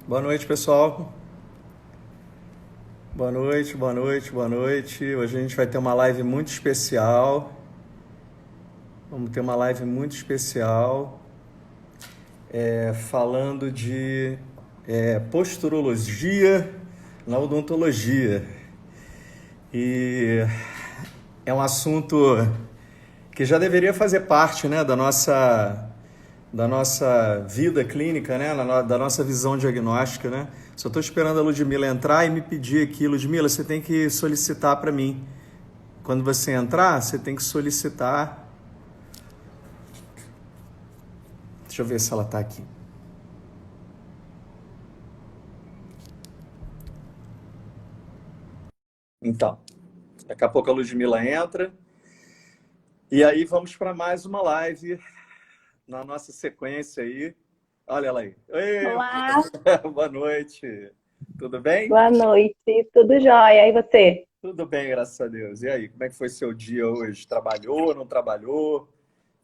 Boa noite, pessoal. Boa noite, boa noite, boa noite. Hoje a gente vai ter uma live muito especial. Vamos ter uma live muito especial, falando de posturologia na odontologia. E é um assunto que já deveria fazer parte, né, da nossa vida clínica, né? Da nossa visão diagnóstica, né? Só estou esperando a Ludmila entrar e me pedir aqui, Ludmila, você tem que solicitar para mim. Quando você entrar, você tem que solicitar. Deixa eu ver se ela está aqui. Então, daqui a pouco a Ludmila entra. E aí vamos para mais uma live na nossa sequência aí. Olha ela aí. Oi, Olá, boa noite. Tudo bem? boa noite, tudo jóia? E você? Tudo bem, graças a Deus. E aí, como é que foi seu dia hoje? Trabalhou, não trabalhou?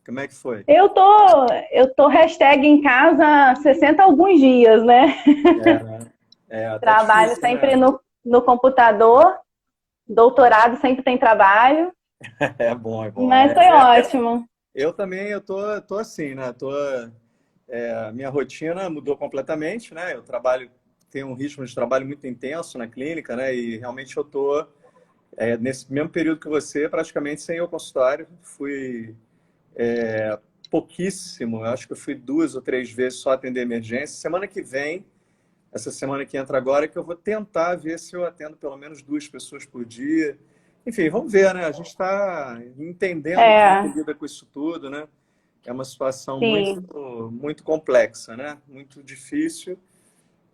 Como é que foi? Eu tô, eu tô hashtag em casa 60 alguns dias, né? É, né? Tá Trabalho difícil, sempre né? no computador, doutorado sempre tem trabalho, É bom, é bom. mas foi ótimo. Eu também, eu tô assim, né? A minha rotina mudou completamente, né? Eu trabalho, tenho um ritmo de trabalho muito intenso na clínica, né? E realmente eu tô, nesse mesmo período que você, praticamente sem ir ao consultório. Fui pouquíssimo, eu acho que eu fui 2 ou 3 vezes só atender emergência. Semana que vem, essa semana que entra agora, que eu vou tentar ver se eu atendo pelo menos 2 pessoas por dia. Enfim, vamos ver, né? A gente está entendendo como é que É, lida com isso tudo, né? É uma situação muito, sim. muito complexa, né? Muito difícil.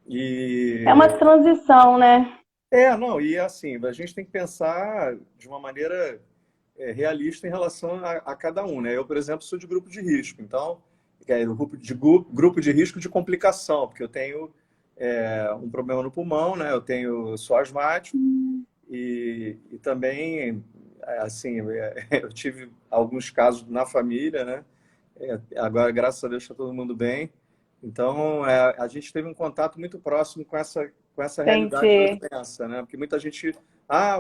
É uma E transição, né? não, e assim, a gente tem que pensar de uma maneira realista em relação a cada um, né? Eu, por exemplo, sou de grupo de risco, então, o grupo de risco de complicação, porque eu tenho um problema no pulmão, né? Sou asmático e também, assim, eu tive alguns casos na família, né? Agora, graças a Deus, está todo mundo bem. Então, a gente teve um contato muito próximo com essa realidade da Entendi, doença, né? Porque muita gente,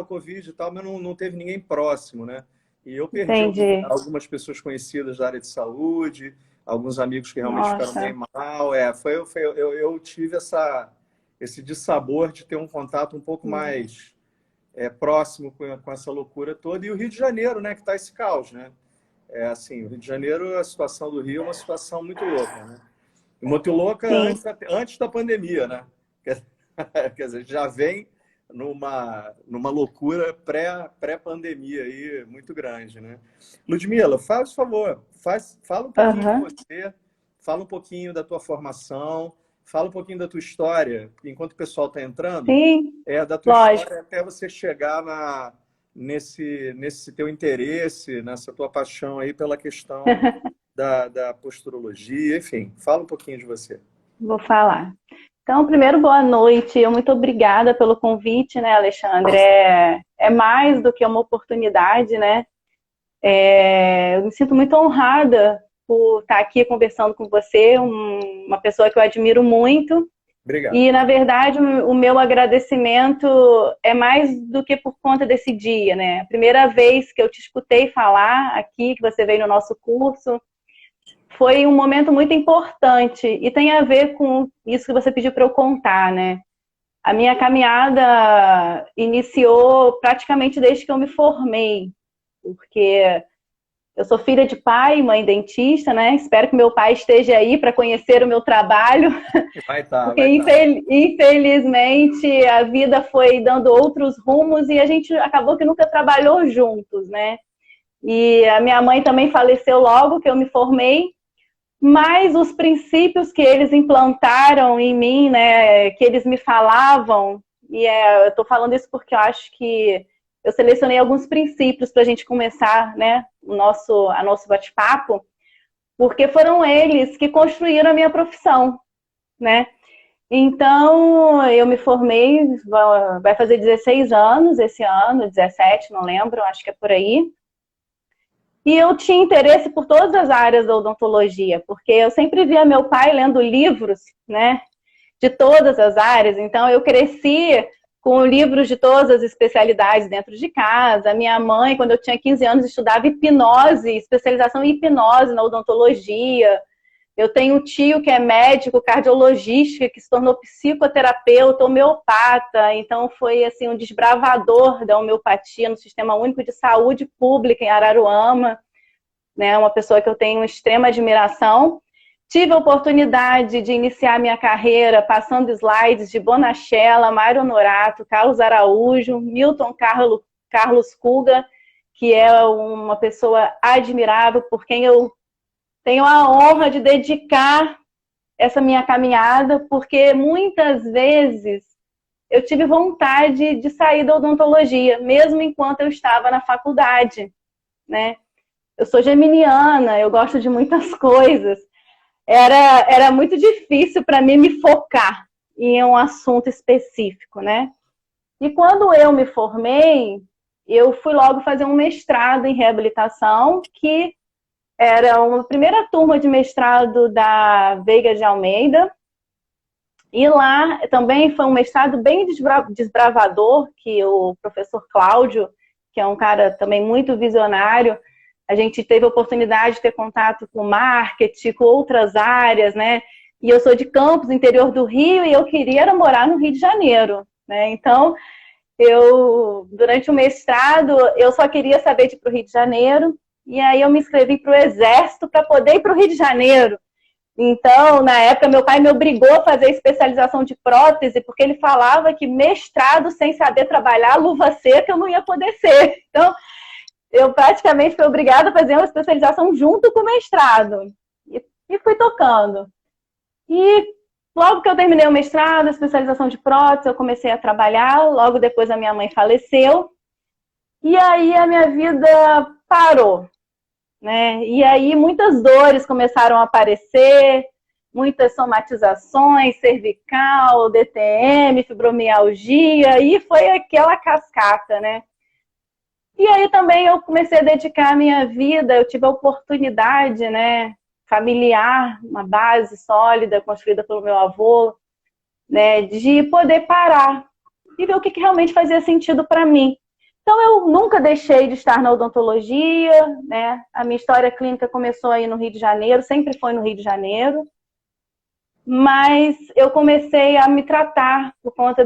o Covid e tal, mas não teve ninguém próximo, né? E eu perdi entendi. algumas pessoas conhecidas da área de saúde, alguns amigos que realmente ficaram bem Nossa, mal. Eu tive esse dissabor de ter um contato um pouco mais próximo com essa loucura toda. E o Rio de Janeiro, né? Que está esse caos, né? Assim, o Rio de Janeiro, a situação do Rio é uma situação muito louca, né? E muito louca sim. antes da pandemia, né? Quer, quer dizer, já vem numa loucura pré-pandemia aí muito grande, né? Ludmila, faz favor, fala um pouquinho de Aham. você, fala um pouquinho da tua formação, fala um pouquinho da tua história, enquanto o pessoal está entrando, Sim, da tua lógico. história até você chegar nesse teu interesse, nessa tua paixão aí pela questão da posturologia, enfim, fala um pouquinho de você. Vou falar. Então, primeiro, boa noite. Muito obrigada pelo convite, né, Alexandre? É mais do que uma oportunidade, né? Eu me sinto muito honrada por estar aqui conversando com você, uma pessoa que eu admiro muito. Obrigado. E, na verdade, o meu agradecimento é mais do que por conta desse dia, né? A primeira vez que eu te escutei falar aqui, que você veio no nosso curso, foi um momento muito importante e tem a ver com isso que você pediu para eu contar, né? A minha caminhada iniciou praticamente desde que eu me formei, porque eu sou filha de pai e mãe dentista, né? Espero que meu pai esteja aí para conhecer o meu trabalho, Vai estar, porque vai estar. infelizmente a vida foi dando outros rumos e a gente acabou que nunca trabalhou juntos, né? E a minha mãe também faleceu logo que eu me formei, mas os princípios que eles implantaram em mim, né, que eles me falavam, eu estou falando isso porque eu acho que eu selecionei alguns princípios para a gente começar, né, a nosso bate-papo, porque foram eles que construíram a minha profissão, né? Então, eu me formei, vai fazer 16 anos esse ano, 17, não lembro, acho que é por aí. E eu tinha interesse por todas as áreas da odontologia, porque eu sempre via meu pai lendo livros, né? de todas as áreas. Então, eu cresci com livros de todas as especialidades dentro de casa. Minha mãe, quando eu tinha 15 anos, estudava hipnose, especialização em hipnose na odontologia. Eu tenho um tio que é médico, cardiologista, que se tornou psicoterapeuta, homeopata. Então, foi assim, um desbravador da homeopatia no Sistema Único de Saúde Pública em Araruama. Né? Uma pessoa que eu tenho extrema admiração. Tive a oportunidade de iniciar minha carreira passando slides de Bonachella, Mário Honorato, Carlos Araújo, Milton Carlos Kuga, que é uma pessoa admirável, por quem eu tenho a honra de dedicar essa minha caminhada, porque muitas vezes eu tive vontade de sair da odontologia, mesmo enquanto eu estava na faculdade, né? Eu sou geminiana, eu gosto de muitas coisas. Era muito difícil para mim me focar em um assunto específico, né? E quando eu me formei, eu fui logo fazer um mestrado em reabilitação, que era uma primeira turma de mestrado da Veiga de Almeida. E lá também foi um mestrado bem desbravador, que o professor Cláudio, que é um cara também muito visionário, a gente teve a oportunidade de ter contato com marketing, com outras áreas, né? E eu sou de Campos, interior do Rio, e eu queria morar no Rio de Janeiro, né? Então, durante o mestrado, eu só queria saber de ir para o Rio de Janeiro, e aí eu me inscrevi para o Exército para poder ir para o Rio de Janeiro. Então, na época, meu pai me obrigou a fazer especialização de prótese, porque ele falava que mestrado sem saber trabalhar, luva seca, eu não ia poder ser. Então, eu praticamente fui obrigada a fazer uma especialização junto com o mestrado. E fui tocando. E logo que eu terminei o mestrado, a especialização de prótese, eu comecei a trabalhar. Logo depois a minha mãe faleceu. E aí a minha vida parou, né? E aí muitas dores começaram a aparecer, muitas somatizações, cervical, DTM, fibromialgia, e foi aquela cascata, né? E aí também eu comecei a dedicar a minha vida, eu tive a oportunidade, né, familiar, uma base sólida construída pelo meu avô, né, de poder parar e ver o que realmente fazia sentido para mim. Então eu nunca deixei de estar na odontologia, né? A minha história clínica começou aí no Rio de Janeiro, sempre foi no Rio de Janeiro, mas eu comecei a me tratar por conta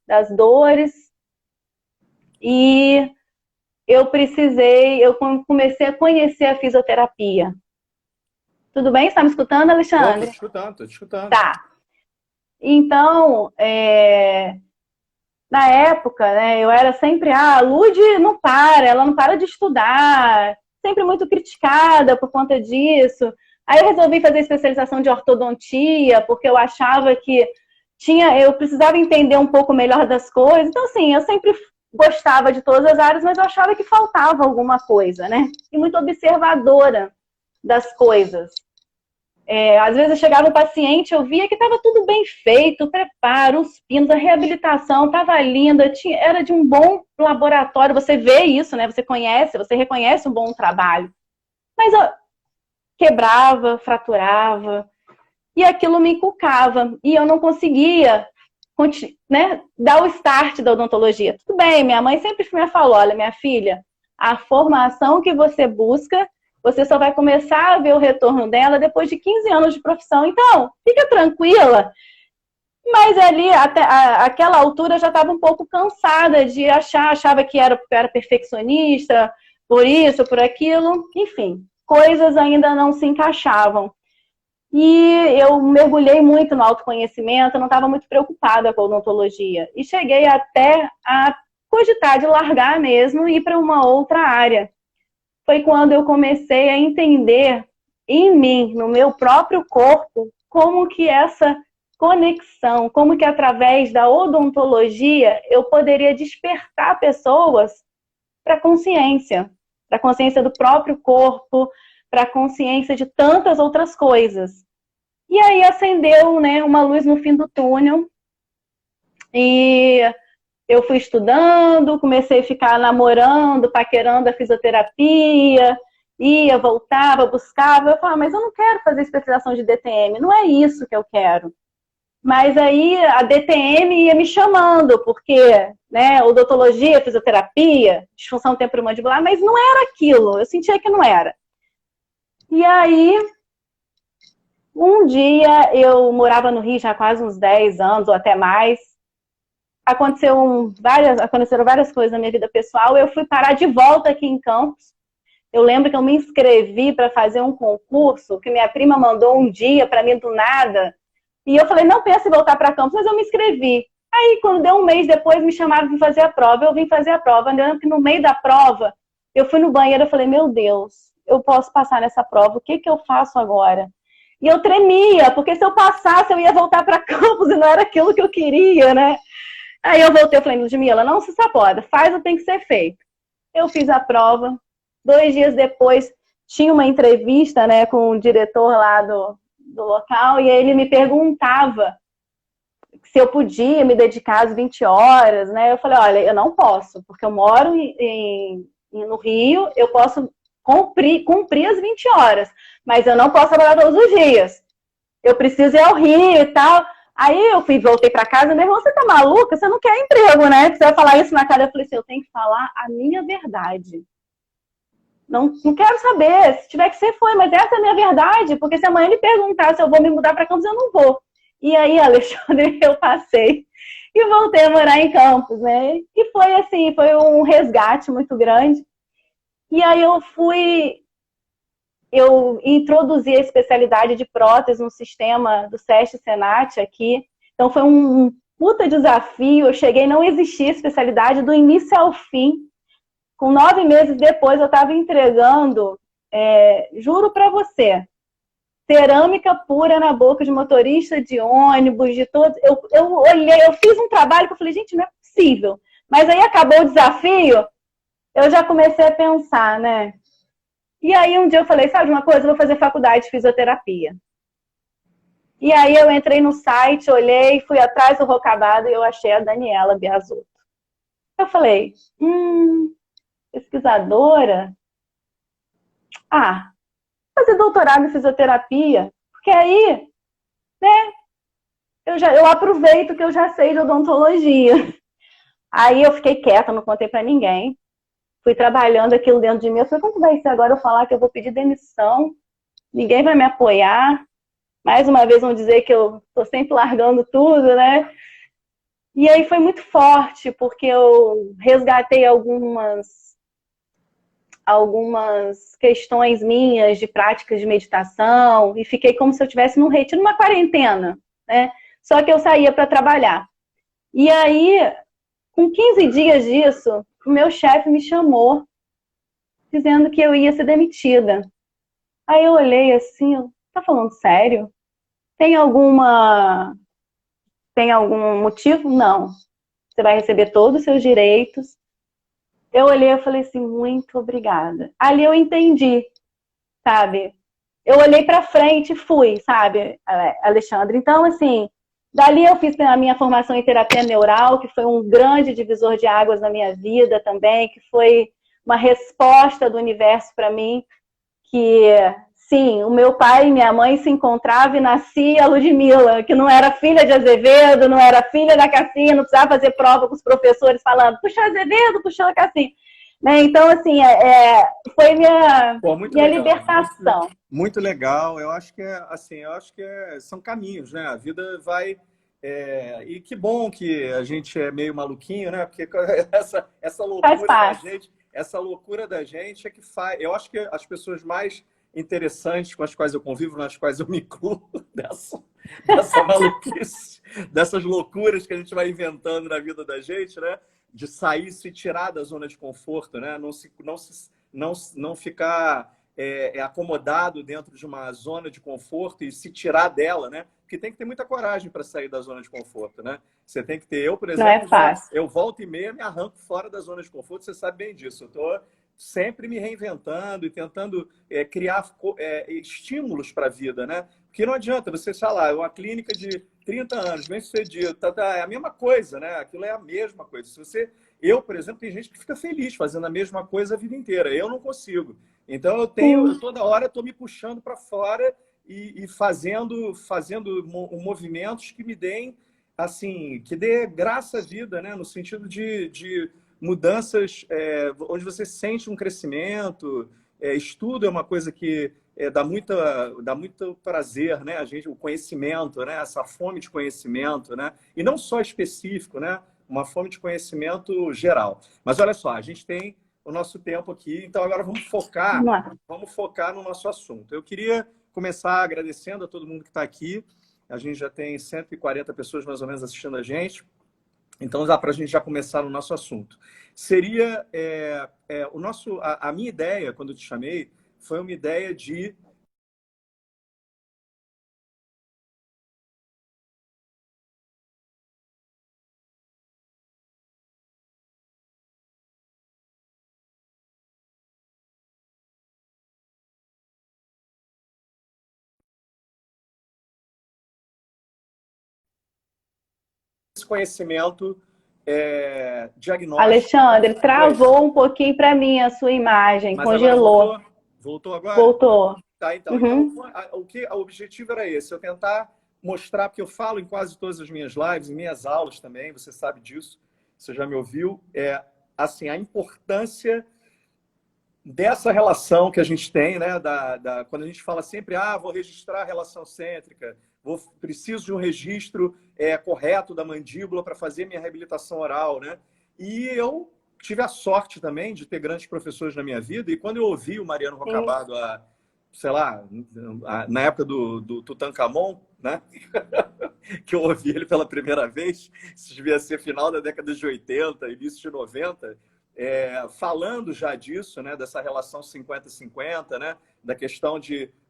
das dores e eu comecei a conhecer a fisioterapia. Tudo bem? Você está me escutando, Alexandre? Estou te escutando. Tá. Então, na época, né, eu era sempre, a Lud não para, ela não para de estudar, sempre muito criticada por conta disso. Aí eu resolvi fazer especialização de ortodontia, porque eu achava que eu precisava entender um pouco melhor das coisas. Então, assim, eu sempre gostava de todas as áreas, mas eu achava que faltava alguma coisa, né? E muito observadora das coisas. Às vezes eu chegava um paciente, eu via que estava tudo bem feito, o preparo, os pinos, a reabilitação estava linda, era de um bom laboratório, você vê isso, né? Você reconhece um bom trabalho. Mas eu quebrava, fraturava, e aquilo me encucava, e eu não conseguia, né, dar o start da odontologia. Tudo bem, minha mãe sempre me falou, olha, minha filha, a formação que você busca, você só vai começar a ver o retorno dela depois de 15 anos de profissão. Então, fica tranquila. Mas ali, até aquela altura, eu já estava um pouco cansada de achava que eu era perfeccionista, por isso, por aquilo. Enfim, coisas ainda não se encaixavam. E eu mergulhei muito no autoconhecimento, eu não estava muito preocupada com a odontologia. E cheguei até a cogitar de largar mesmo e ir para uma outra área. Foi quando eu comecei a entender em mim, no meu próprio corpo, como que essa conexão, como que através da odontologia eu poderia despertar pessoas para a consciência do próprio corpo, para a consciência de tantas outras coisas. E aí acendeu, né, uma luz no fim do túnel. E eu fui estudando, comecei a ficar namorando, paquerando a fisioterapia, ia, voltava, buscava. Eu falava, mas eu não quero fazer especialização de DTM, não é isso que eu quero. Mas aí a DTM ia me chamando, porque, né, odontologia, fisioterapia, disfunção temporomandibular, mas não era aquilo, eu sentia que não era. E aí, um dia, eu morava no Rio já há quase uns 10 anos, ou até mais, aconteceram várias coisas na minha vida pessoal, eu fui parar de volta aqui em Campos. Eu lembro que eu me inscrevi para fazer um concurso, que minha prima mandou um dia para mim do nada, e eu falei, não penso em voltar para Campos, mas eu me inscrevi. Aí, quando deu um mês depois, me chamaram para fazer a prova. Eu vim fazer a prova. Eu lembro que no meio da prova, eu fui no banheiro e falei, meu Deus, eu posso passar nessa prova, o que que eu faço agora? E eu tremia, porque se eu passasse, eu ia voltar para Campos e não era aquilo que eu queria, né? Aí eu voltei e falei, Ludmila, não se sacoda, faz o que tem que ser feito. Eu fiz a prova. 2 dias depois, tinha uma entrevista, né, com o diretor lá do local, e ele me perguntava se eu podia me dedicar às 20 horas, né? Eu falei, olha, eu não posso, porque eu moro no Rio, eu posso cumprir as 20 horas, mas eu não posso trabalhar todos os dias. Eu preciso ir ao Rio e tal. Aí eu voltei para casa, meu irmão, você tá maluca? Você não quer emprego, né? Você vai falar isso na cara. Eu falei assim, eu tenho que falar a minha verdade. Não quero saber, se tiver que ser, foi, mas essa é a minha verdade, porque se amanhã ele perguntar se eu vou me mudar para Campos, eu não vou. E aí, Alexandre, eu passei e voltei a morar em Campos, né? E foi assim, foi um resgate muito grande. E aí eu introduzi a especialidade de prótese no sistema do SESC Senat aqui. Então foi um puta desafio, eu cheguei, não existia especialidade do início ao fim. Com 9 meses depois, eu estava entregando, juro para você, cerâmica pura na boca de motorista de ônibus, de todos. Eu olhei, eu fiz um trabalho que eu falei, gente, não é possível. Mas aí acabou o desafio, eu já comecei a pensar, né? E aí um dia eu falei, sabe uma coisa? Eu vou fazer faculdade de fisioterapia. E aí eu entrei no site, olhei, fui atrás do Rocabado e eu achei a Daniela Biasotto. Eu falei, pesquisadora? Fazer doutorado em fisioterapia, porque aí, né, eu aproveito que eu já sei de odontologia. Aí eu fiquei quieta, não contei para ninguém. Fui trabalhando aquilo dentro de mim. Eu falei, como vai ser agora eu falar que eu vou pedir demissão? Ninguém vai me apoiar. Mais uma vez vão dizer que eu tô sempre largando tudo, né? E aí foi muito forte, porque eu resgatei algumas questões minhas de práticas de meditação e fiquei como se eu estivesse num retiro, numa quarentena, né? Só que eu saía para trabalhar. E aí, com 15 dias disso, o meu chefe me chamou dizendo que eu ia ser demitida. Aí eu olhei assim, tá falando sério? Tem algum motivo? Não. Você vai receber todos os seus direitos. Eu olhei e falei assim, muito obrigada. Ali eu entendi, sabe? Eu olhei para frente e fui, sabe, Alexandre? Então, assim, dali eu fiz a minha formação em terapia neural, que foi um grande divisor de águas na minha vida também, que foi uma resposta do universo para mim, que, sim, o meu pai e minha mãe se encontravam e nascia a Ludmila, que não era filha de Azevedo, não era filha da Cassim, não precisava fazer prova com os professores falando, puxa Azevedo, puxa a Cassim. Né? Então, assim, foi minha libertação. Muito legal. Eu acho que são caminhos, né? A vida vai. E que bom que a gente é meio maluquinho, né? Porque essa loucura da gente, é que faz. Eu acho que as pessoas mais interessantes com as quais eu convivo, nas quais eu me incluo dessa maluquice, dessas loucuras que a gente vai inventando na vida da gente, né? De sair, se tirar da zona de conforto, né? Não ficar acomodado dentro de uma zona de conforto e se tirar dela, né? Porque tem que ter muita coragem para sair da zona de conforto, né? Você tem que ter, eu, por exemplo, não é fácil. Eu volto e meia me arranco fora da zona de conforto, você sabe bem disso. Eu estou sempre me reinventando e tentando criar estímulos para a vida, né? Porque não adianta você, sei lá, uma clínica de 30 anos, bem sucedido, é a mesma coisa, né? Aquilo é a mesma coisa. Eu, por exemplo, tem gente que fica feliz fazendo a mesma coisa a vida inteira. Eu não consigo. Então, toda hora eu estou me puxando para fora e fazendo movimentos que me deem, assim, que dê graça à vida, né? No sentido de mudanças onde você sente um crescimento. Estudo é uma coisa que dá muito prazer, né? O conhecimento, né? Essa fome de conhecimento, né? E não só específico, né? Uma fome de conhecimento geral. Mas olha só, a gente tem o nosso tempo aqui, então agora Vamos lá. vamos focar no nosso assunto. Eu queria começar agradecendo a todo mundo que está aqui. A gente já tem 140 pessoas mais ou menos assistindo a gente. Então, dá para a gente já começar no nosso assunto. Seria a minha ideia, quando eu te chamei, foi uma ideia de esse conhecimento diagnóstico. Alexandre, travou um pouquinho para mim a sua imagem, Mas agora congelou. voltou agora? Voltou. Tá, então, Uhum. o objetivo era esse, eu tentar mostrar, porque eu falo em quase todas as minhas lives, em minhas aulas também, você sabe disso, você já me ouviu, assim, a importância dessa relação que a gente tem, né? Quando a gente fala sempre, vou registrar a relação cêntrica, preciso de um registro correto da mandíbula para fazer minha reabilitação oral, né? E eu tive a sorte também de ter grandes professores na minha vida, e quando eu ouvi o Mariano Rocabado, sei lá, na época do Tutankhamon, né? Que eu ouvi ele pela primeira vez, isso devia ser final da década de 80, início de 90, falando já disso, né, dessa relação 50-50, né, da questão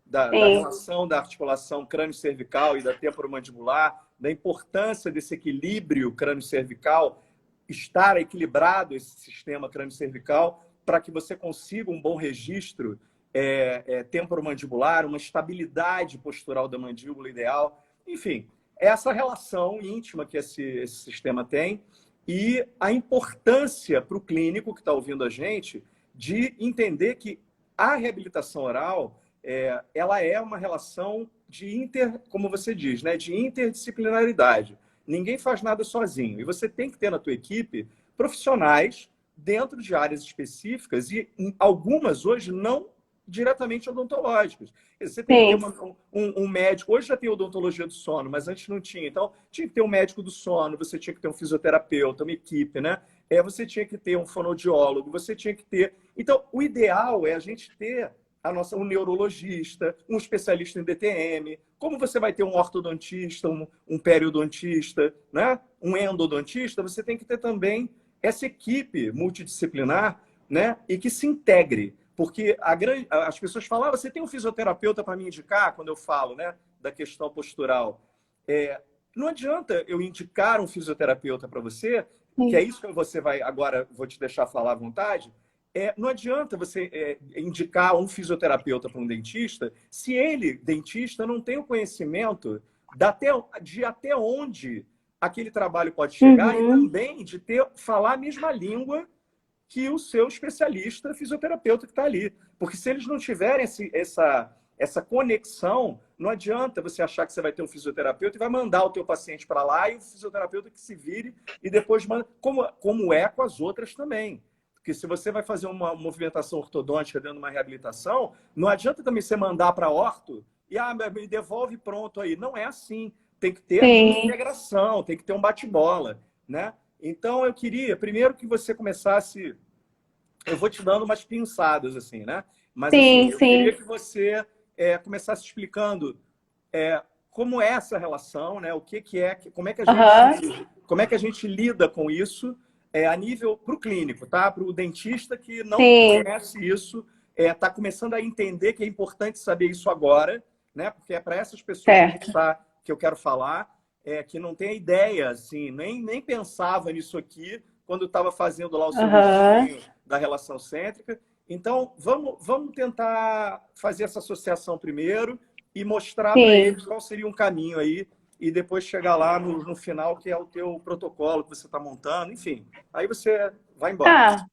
da relação da articulação crânio-cervical e da temporomandibular, da importância desse equilíbrio crânio-cervical, estar equilibrado esse sistema crânio-cervical para que você consiga um bom registro temporomandibular, uma estabilidade postural da mandíbula ideal. Enfim, essa relação íntima que esse sistema tem e a importância para o clínico que está ouvindo a gente de entender que a reabilitação oral ela é uma relação como você diz, né, de interdisciplinaridade. Ninguém faz nada sozinho. E você tem que ter na tua equipe profissionais dentro de áreas específicas e algumas hoje não diretamente odontológicas. Você tem que ter um médico. Hoje já tem odontologia do sono, mas antes não tinha. Então, tinha que ter um médico do sono, você tinha que ter um fisioterapeuta, uma equipe, né? Você tinha que ter um fonoaudiólogo, você tinha que ter... Então, o ideal é a gente ter um neurologista, um especialista em DTM, como você vai ter um ortodontista, um periodontista, né? Um endodontista, você tem que ter também essa equipe multidisciplinar, né? E que se integre. Porque as pessoas falam, você tem um fisioterapeuta para me indicar, quando eu falo, né, da questão postural. Não adianta eu indicar um fisioterapeuta para você, que é isso que você vai, agora vou te deixar falar à vontade, não adianta você indicar um fisioterapeuta para um dentista, se ele, dentista, não tem o conhecimento de até onde aquele trabalho pode chegar e também de falar a mesma língua que o seu especialista fisioterapeuta que está ali. Porque se eles não tiverem essa conexão, não adianta você achar que você vai ter um fisioterapeuta e vai mandar o teu paciente para lá e o fisioterapeuta que se vire e depois manda, como é com as outras também. Porque se você vai fazer uma movimentação ortodôntica dentro de uma reabilitação, não adianta também você mandar para orto e me devolve pronto aí. Não é assim. Tem que ter uma integração, tem que ter um bate-bola, né? Então, eu queria, primeiro, que você começasse... Eu vou te dando umas pinçadas, assim, né? Mas, assim, eu queria que você começasse explicando como é essa relação, né? O que é, como é que a gente lida com isso a nível para o clínico, tá? Para o dentista que não conhece isso, está começando a entender que é importante saber isso agora, né? Porque é para essas pessoas que eu quero falar. Que não tem ideia, assim, nem pensava nisso aqui quando estava fazendo lá o seu da relação cêntrica. Então, vamos tentar fazer essa associação primeiro e mostrar para eles qual seria um caminho aí e depois chegar lá no final, que é o teu protocolo que você está montando, enfim. Aí você vai embora.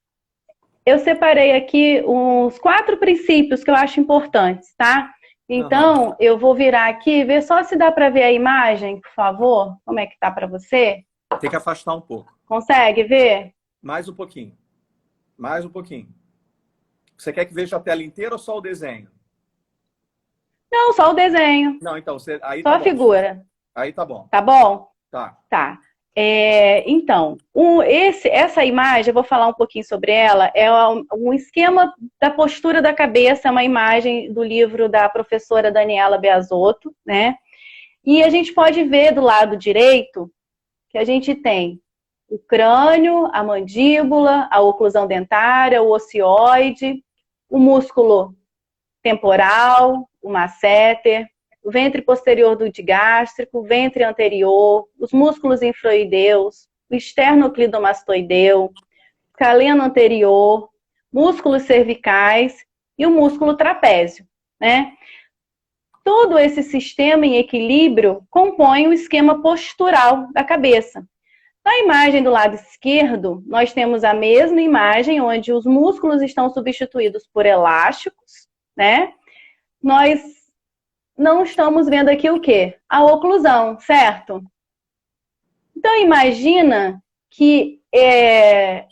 Eu separei aqui uns 4 princípios que eu acho importantes, tá? Aham. Então, eu vou virar aqui, ver só se dá para ver a imagem, por favor. Como é que tá para você? Tem que afastar um pouco. Consegue ver? Mais um pouquinho. Mais um pouquinho. Você quer que veja a tela inteira ou só o desenho? Não, só o desenho, Não, então, aí só tá a bom. figura. Aí tá bom. Tá bom? Tá. Tá. Então, essa imagem, eu vou falar um pouquinho sobre ela, é um esquema da postura da cabeça, é uma imagem do livro da professora Daniela Beazotto, né? E a gente pode ver do lado direito que a gente tem o crânio, a mandíbula, a oclusão dentária, o ocioide, o músculo temporal, o masseter, o ventre posterior do digástrico, o ventre anterior, os músculos infroideus, o esternocleidomastoideu, caleno anterior, músculos cervicais e o músculo trapézio, né? Todo esse sistema em equilíbrio compõe o esquema postural da cabeça. Na imagem do lado esquerdo, nós temos a mesma imagem onde os músculos estão substituídos por elásticos, né? Nós não estamos vendo aqui o quê? A oclusão, certo? Então, imagina que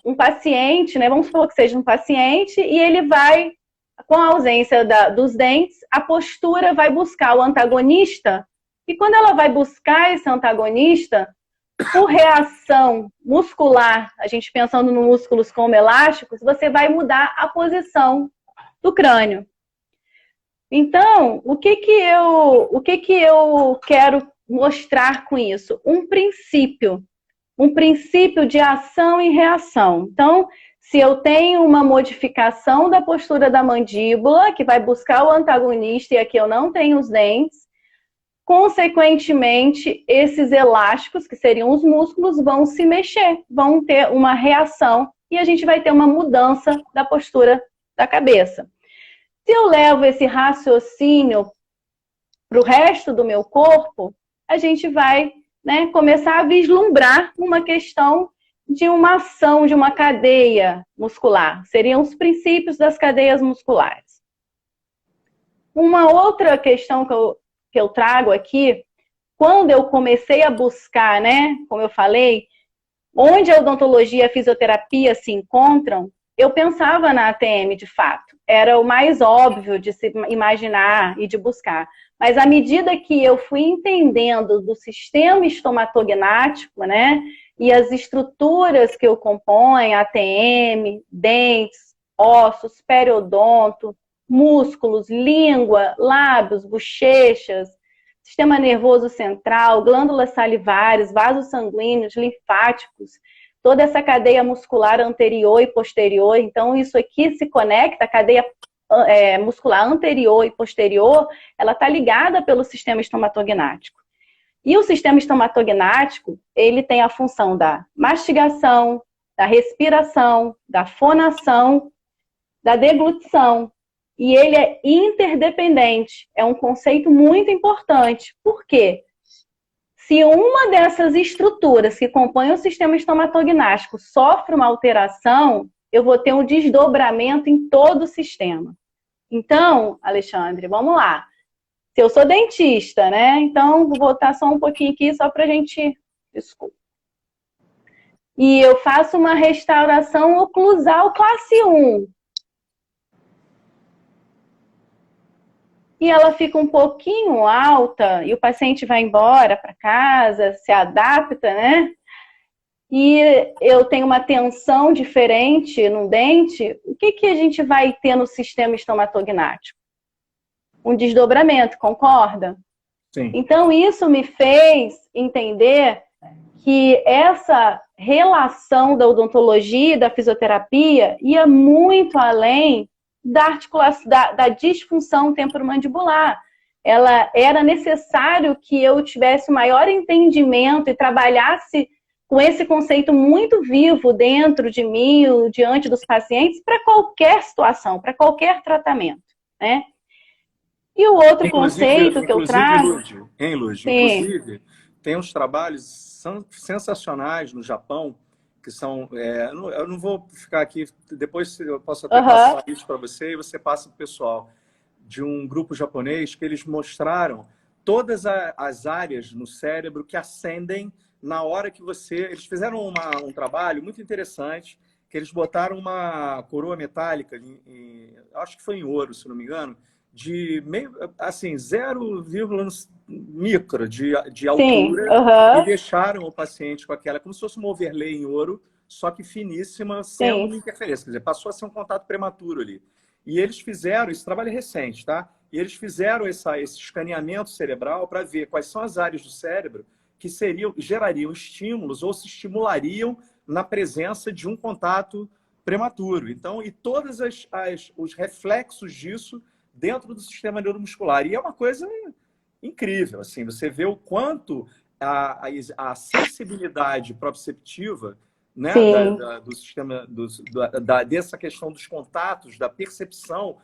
um paciente, né? Vamos supor que seja um paciente e ele vai, com a ausência dos dentes, a postura vai buscar o antagonista e quando ela vai buscar esse antagonista, por reação muscular, a gente pensando nos músculos como elásticos, você vai mudar a posição do crânio. Então, o que que eu quero mostrar com isso? Um princípio de ação e reação. Então, se eu tenho uma modificação da postura da mandíbula, que vai buscar o antagonista e aqui eu não tenho os dentes, consequentemente, esses elásticos, que seriam os músculos, vão se mexer, vão ter uma reação e a gente vai ter uma mudança da postura da cabeça. Se eu levo esse raciocínio para o resto do meu corpo, a gente vai, né, começar a vislumbrar uma questão de uma ação de uma cadeia muscular. Seriam os princípios das cadeias musculares. Uma outra questão que eu trago aqui, quando eu comecei a buscar, né, como eu falei, onde a odontologia e a fisioterapia se encontram, eu pensava na ATM de fato. Era o mais óbvio de se imaginar e de buscar. Mas à medida que eu fui entendendo do sistema estomatognático, né, e as estruturas que o compõem, ATM, dentes, ossos, periodonto, músculos, língua, lábios, bochechas, sistema nervoso central, glândulas salivares, vasos sanguíneos, linfáticos, toda essa cadeia muscular anterior e posterior. Então, isso aqui se conecta, a cadeia muscular anterior e posterior, ela está ligada pelo sistema estomatognático. E o sistema estomatognático, ele tem a função da mastigação, da respiração, da fonação, da deglutição. E ele é interdependente. É um conceito muito importante. Por quê? Se uma dessas estruturas que compõem o sistema estomatognático sofre uma alteração, eu vou ter um desdobramento em todo o sistema. Então, Alexandre, vamos lá. Se eu sou dentista, né? Então, vou voltar só um pouquinho aqui, só para a gente... Desculpa. E eu faço uma restauração oclusal classe 1. E ela fica um pouquinho alta e o paciente vai embora para casa, se adapta, né? E eu tenho uma tensão diferente no dente, o que que a gente vai ter no sistema estomatognático? Um desdobramento, concorda? Sim. Então, isso me fez entender que essa relação da odontologia e da fisioterapia ia muito além da articulação, da disfunção temporomandibular. Era necessário que eu tivesse maior entendimento e trabalhasse com esse conceito muito vivo dentro de mim, diante dos pacientes, para qualquer situação, para qualquer tratamento, né? E o outro conceito que eu trago... Lud, Sim. inclusive, tem uns trabalhos sensacionais no Japão, que são... eu não vou ficar aqui, depois eu posso até passar isso para você e você passa para o pessoal. de um grupo japonês que eles mostraram todas as áreas no cérebro que ascendem na hora que você... Eles fizeram um trabalho muito interessante, que eles botaram uma coroa metálica, acho que foi em ouro, se não me engano, de meio, assim, 0, micro de Sim, altura, e aham, deixaram o paciente com aquela, como se fosse um overlay em ouro, só que finíssima, sendo uma sim, interferência. Quer dizer, passou a ser um contato prematuro ali. E eles fizeram, esse trabalho é recente, tá? E eles fizeram esse escaneamento cerebral para ver quais são as áreas do cérebro que gerariam estímulos ou se estimulariam na presença de um contato prematuro. Então, e todos os reflexos disso dentro do sistema neuromuscular. E é uma coisa incrível, assim, você vê o quanto a sensibilidade proprioceptiva, né, sim, do sistema, dessa questão dos contatos, da percepção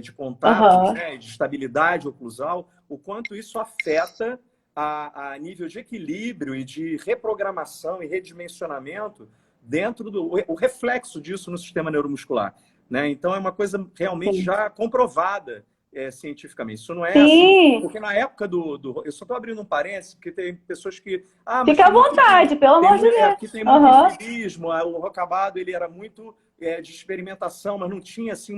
de contatos, aham, né, de estabilidade oclusal, o quanto isso afeta a nível de equilíbrio e de reprogramação e redimensionamento dentro o reflexo disso no sistema neuromuscular, né? Então é uma coisa realmente sim. já comprovada cientificamente. Isso não é assim, Sim, porque na época eu só estou abrindo um parênteses, porque tem pessoas que, mas fica à vontade, pelo amor de Deus. aqui tem muito Aham, empirismo, o Rocabado ele era muito de experimentação, mas não tinha assim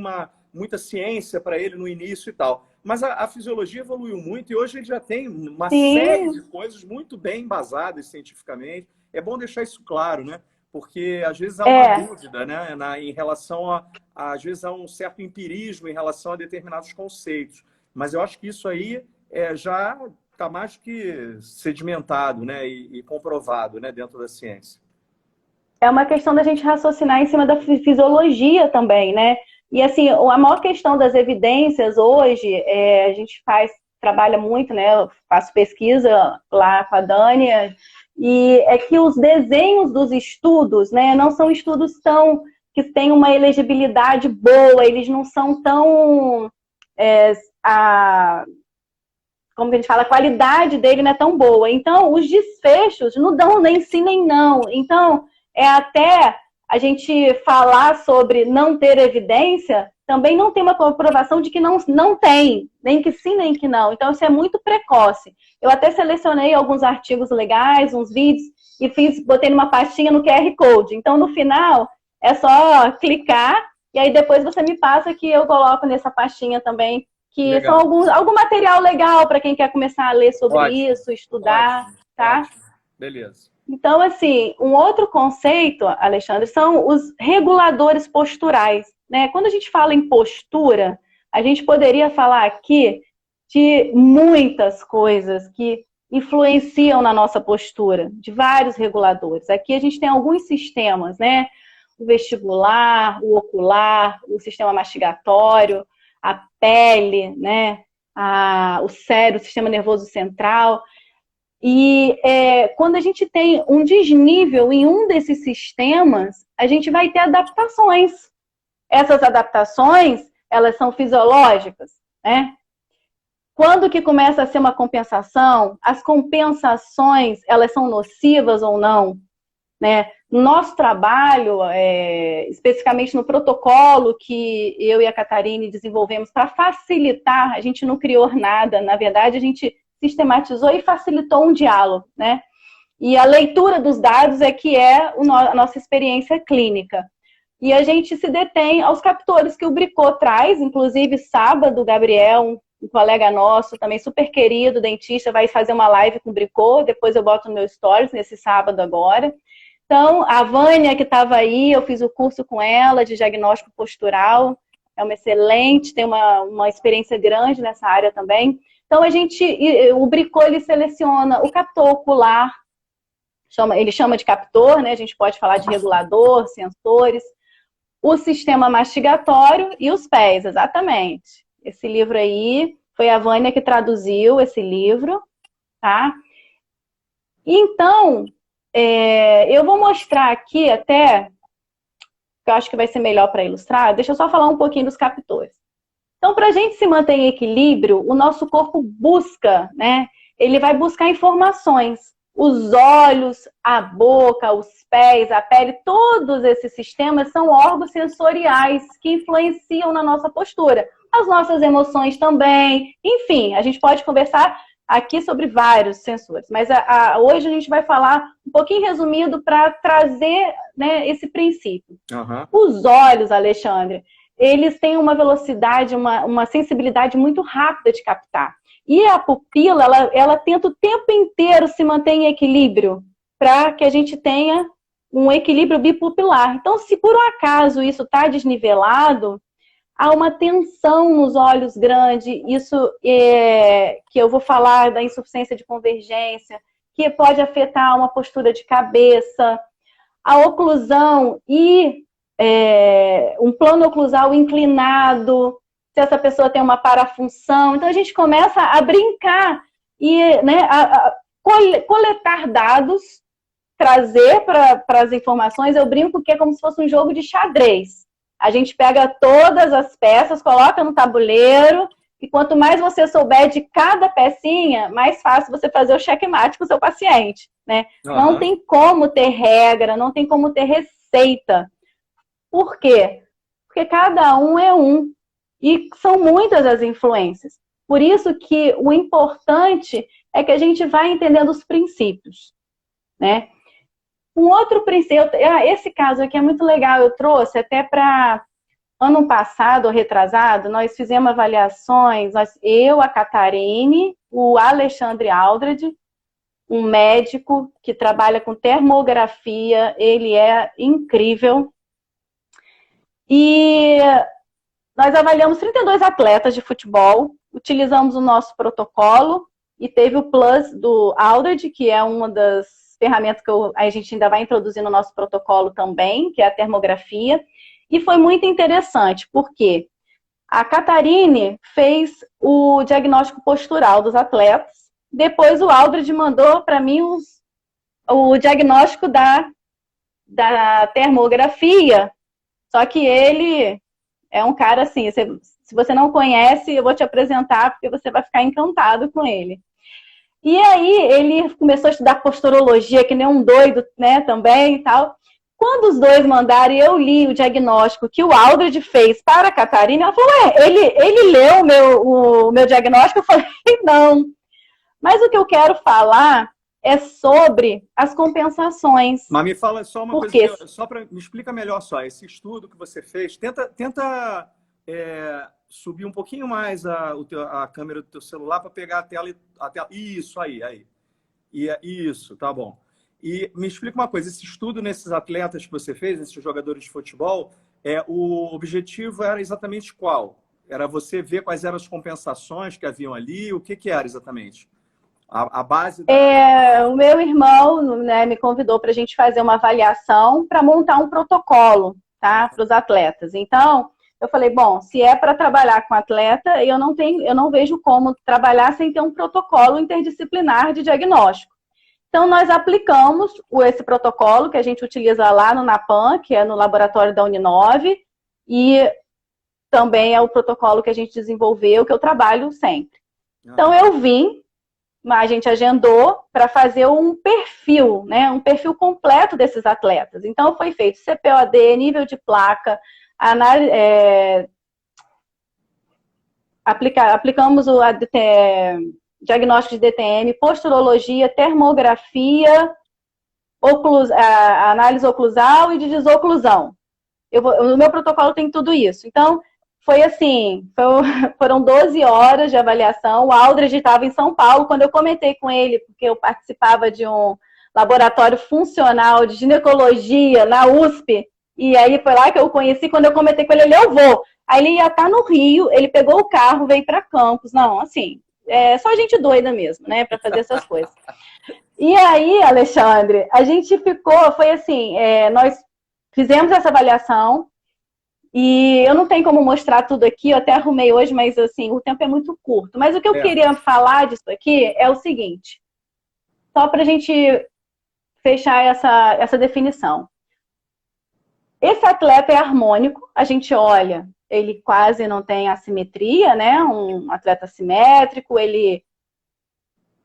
muita ciência para ele no início e tal. Mas a fisiologia evoluiu muito e hoje ele já tem uma série de sim, coisas muito bem embasadas cientificamente. É bom deixar isso claro, né? Porque às vezes há uma é. dúvida, né, em relação às vezes há um certo empirismo em relação a determinados conceitos. Mas eu acho que isso aí já está mais do que sedimentado, né, e comprovado, né, dentro da ciência. É uma questão da gente raciocinar em cima da fisiologia também, né? E assim, a maior questão das evidências hoje, a gente trabalha muito, né? Eu faço pesquisa lá com a Dani, e é que os desenhos dos estudos, né, não são estudos que têm uma elegibilidade boa, eles não são tão é, a, como que a gente fala, a qualidade dele não é tão boa. Então, os desfechos não dão nem sim nem não. Então, até a gente falar sobre não ter evidência, também não tem uma comprovação de que não tem, nem que sim, nem que não. Então, isso é muito precoce. Eu até selecionei alguns artigos legais, uns vídeos, e botei numa pastinha no QR Code. Então, no final, é só clicar, e aí depois você me passa que eu coloco nessa pastinha também que são Legal. algum material legal para quem quer começar a ler sobre Ótimo, isso, estudar, ótimo, tá? ótimo. Beleza. Então, assim, um outro conceito, Alexandre, são os reguladores posturais, né? Quando a gente fala em postura, a gente poderia falar aqui de muitas coisas que influenciam na nossa postura, de vários reguladores. Aqui a gente tem alguns sistemas, né? O vestibular, o ocular, o sistema mastigatório, a pele, né? O cérebro, o sistema nervoso central. E quando a gente tem um desnível em um desses sistemas, a gente vai ter adaptações. Essas adaptações, elas são fisiológicas, né? Quando que começa a ser uma compensação? As compensações, elas são nocivas ou não? Né? Nosso trabalho, especificamente no protocolo que eu e a Catarine desenvolvemos para facilitar, a gente não criou nada, na verdade a gente sistematizou e facilitou um diálogo, né? E a leitura dos dados é que é a nossa experiência clínica. E a gente se detém aos captores que o Bricô traz, inclusive sábado, o Gabriel, um colega nosso, também super querido, dentista, vai fazer uma live com o Bricô, depois eu boto no meu stories nesse sábado agora. Então, a Vânia, que estava aí, eu fiz o curso com ela de diagnóstico postural, é uma excelente, tem uma experiência grande nessa área também. Então, o Bricô, ele seleciona o captor ocular, ele chama de captor, né? A gente pode falar de regulador, sensores, o sistema mastigatório e os pés, exatamente. Esse livro aí, foi a Vânia que traduziu esse livro, tá? Então, eu vou mostrar aqui até, que eu acho que vai ser melhor para ilustrar, deixa eu só falar um pouquinho dos captores. Então, para a gente se manter em equilíbrio, o nosso corpo busca, né? Ele vai buscar informações. os olhos, a boca, os pés, a pele, todos esses sistemas são órgãos sensoriais que influenciam na nossa postura. As nossas emoções também. Enfim, a gente pode conversar aqui sobre vários sensores. Mas hoje a gente vai falar um pouquinho resumido para trazer, né, esse princípio. Uhum. Os olhos, Alexandre, eles têm uma velocidade, uma sensibilidade muito rápida de captar. E a pupila, ela tenta o tempo inteiro se manter em equilíbrio para que a gente tenha um equilíbrio bipupilar. Então, se por um acaso isso está desnivelado, há uma tensão nos olhos grande, isso que eu vou falar da insuficiência de convergência, que pode afetar uma postura de cabeça, a oclusão e um plano oclusal inclinado, se essa pessoa tem uma parafunção. Então, a gente começa a brincar e, né, a coletar dados, trazer para as informações. Eu brinco que é como se fosse um jogo de xadrez. A gente pega todas as peças, coloca no tabuleiro, e quanto mais você souber de cada pecinha, mais fácil você fazer o checkmate com o seu paciente, né? Uhum. Não tem como ter regra, não tem como ter receita. Por quê? Porque cada um é um. E são muitas as influências. Por isso que o importante é que a gente vá entendendo os princípios, né? Um outro princípio, esse caso aqui é muito legal, eu trouxe até para ano passado, ou retrasado, nós fizemos avaliações, eu, a Catarine, o Alexandre Aldred, um médico que trabalha com termografia, ele é incrível. E nós avaliamos 32 atletas de futebol, utilizamos o nosso protocolo e teve o Plus do Aldred, que é uma das ferramentas que a gente ainda vai introduzir no nosso protocolo também, que é a termografia. E foi muito interessante, porque a Catarine fez o diagnóstico postural dos atletas, depois o Aldred mandou para mim o diagnóstico da termografia, só que ele é um cara assim, se você não conhece, eu vou te apresentar, porque você vai ficar encantado com ele. E aí ele começou a estudar posturologia, que nem um doido, né, também e tal. Quando os dois mandaram, eu li o diagnóstico que o Aldred fez para a Catarina, ela falou, ele leu o meu diagnóstico? Eu falei, não. Mas o que eu quero falar é sobre as compensações. Mas me fala só uma coisa, me explica melhor só, esse estudo que você fez, tenta subir um pouquinho mais a câmera do teu celular para pegar a tela. Isso, aí. Isso, tá bom. E me explica uma coisa, esse estudo nesses atletas que você fez, esses jogadores de futebol, o objetivo era exatamente qual? Era você ver quais eram as compensações que haviam ali, o que era exatamente? A base da... O meu irmão, né, me convidou para a gente fazer uma avaliação para montar um protocolo, tá, para os atletas. Então, eu falei, bom, se é para trabalhar com atleta, eu não vejo como trabalhar sem ter um protocolo interdisciplinar de diagnóstico. Então, nós aplicamos esse protocolo que a gente utiliza lá no NAPAM, que é no laboratório da Uninove, e também é o protocolo que a gente desenvolveu, que eu trabalho sempre. Então, eu vim, a gente agendou para fazer um perfil, né, um perfil completo desses atletas. Então, foi feito CPOD, nível de placa, aplicamos o diagnóstico de DTM, posturologia, termografia, análise oclusal e de desoclusão. O meu protocolo tem tudo isso. Então, foi assim, foram 12 horas de avaliação. O Aldred estava em São Paulo, quando eu comentei com ele, porque eu participava de um laboratório funcional de ginecologia na USP, e aí foi lá que eu conheci, quando eu comentei com ele, eu vou. Aí ele ia estar no Rio, ele pegou o carro, veio para Campos. Não, assim, é só gente doida mesmo, né, para fazer essas coisas. E aí, Alexandre, a gente foi assim, nós fizemos essa avaliação, e eu não tenho como mostrar tudo aqui, eu até arrumei hoje, mas assim, o tempo é muito curto. Mas o que eu queria falar disso aqui é o seguinte, só para a gente fechar essa definição. Esse atleta é harmônico, a gente olha, ele quase não tem assimetria, né? Um atleta simétrico, ele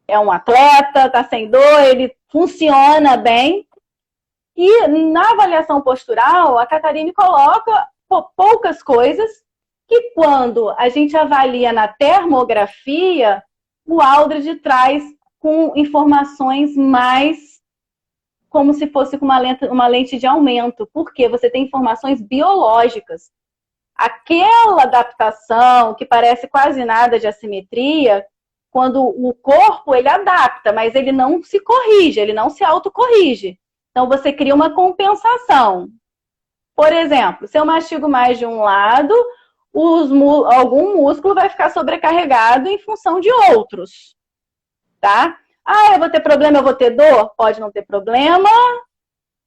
é um atleta, tá sem dor, ele funciona bem. E na avaliação postural, a Catarine coloca poucas coisas que quando a gente avalia na termografia, o Aldridge traz com informações mais como se fosse com uma lente de aumento, porque você tem informações biológicas. Aquela adaptação que parece quase nada de assimetria, quando o corpo ele adapta, mas ele não se corrige, ele não se autocorrige. Então você cria uma compensação. Por exemplo, se eu mastigo mais de um lado, algum músculo vai ficar sobrecarregado em função de outros, tá? Ah, eu vou ter problema, eu vou ter dor? Pode não ter problema,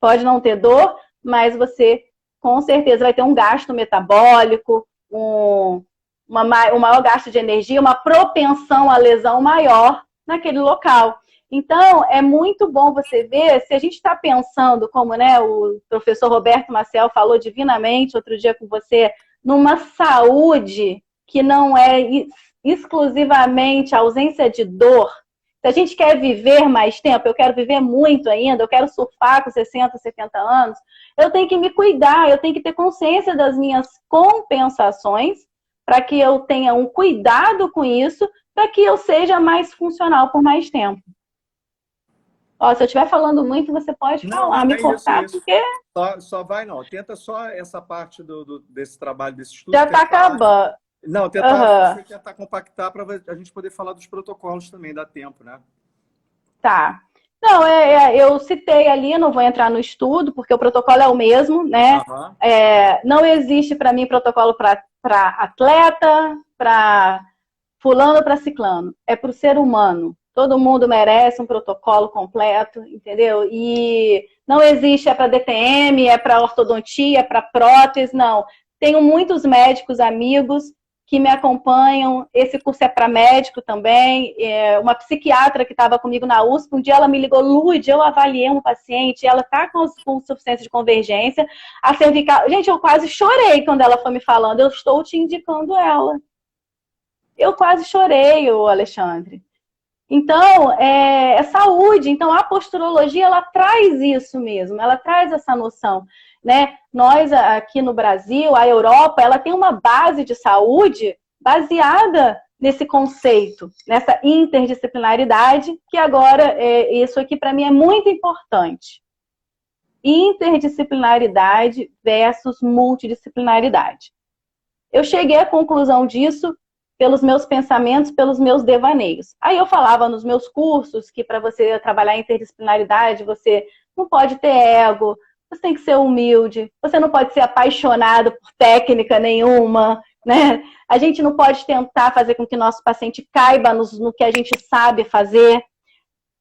pode não ter dor, mas você com certeza vai ter um gasto metabólico, um maior gasto de energia, uma propensão à lesão maior naquele local. Então, é muito bom você ver, se a gente está pensando, como né, o professor Roberto Maciel falou divinamente outro dia com você, numa saúde que não é exclusivamente ausência de dor. Se a gente quer viver mais tempo, eu quero viver muito ainda, eu quero surfar com 60, 70 anos, eu tenho que me cuidar, eu tenho que ter consciência das minhas compensações para que eu tenha um cuidado com isso, para que eu seja mais funcional por mais tempo. Ó, se eu estiver falando muito, você pode falar, me cortar, isso. porque... Só vai, não. Tenta só essa parte desse trabalho, desse estudo. Já está acabando. Não, você tentar compactar para a gente poder falar dos protocolos também, dá tempo, né? Tá. Não, eu citei ali, não vou entrar no estudo, porque o protocolo é o mesmo, né? Uhum. Não existe para mim protocolo para atleta, para fulano, para ciclano. É para o ser humano. Todo mundo merece um protocolo completo, entendeu? E não existe, é para DTM, é para ortodontia, é para prótese, não. Tenho muitos médicos amigos que me acompanham. Esse curso é para médico também. Uma psiquiatra que estava comigo na USP, um dia ela me ligou, Lud, eu avaliei um paciente, ela está com insuficiência de convergência, a cervical... Gente, eu quase chorei quando ela foi me falando, eu estou te indicando ela. Eu quase chorei, Alexandre. Então, é saúde. Então, a posturologia, ela traz isso mesmo, ela traz essa noção, né? Nós, aqui no Brasil, a Europa, ela tem uma base de saúde baseada nesse conceito, nessa interdisciplinaridade, que agora, isso aqui para mim é muito importante. Interdisciplinaridade versus multidisciplinaridade. Eu cheguei à conclusão disso pelos meus pensamentos, pelos meus devaneios. Aí eu falava nos meus cursos que para você trabalhar interdisciplinaridade, você não pode ter ego, você tem que ser humilde, você não pode ser apaixonado por técnica nenhuma, né? A gente não pode tentar fazer com que nosso paciente caiba no que a gente sabe fazer.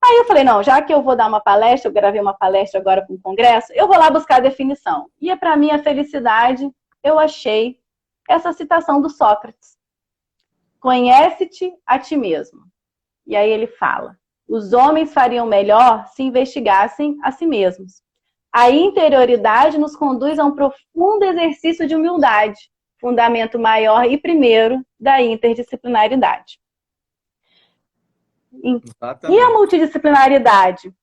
Aí eu falei, não, já que eu vou dar uma palestra, eu gravei uma palestra agora para um congresso, eu vou lá buscar a definição. E para minha felicidade, eu achei essa citação do Sócrates. Conhece-te a ti mesmo. E aí ele fala, os homens fariam melhor se investigassem a si mesmos. A interioridade nos conduz a um profundo exercício de humildade, fundamento maior e primeiro da interdisciplinaridade. Exatamente. E a multidisciplinaridade?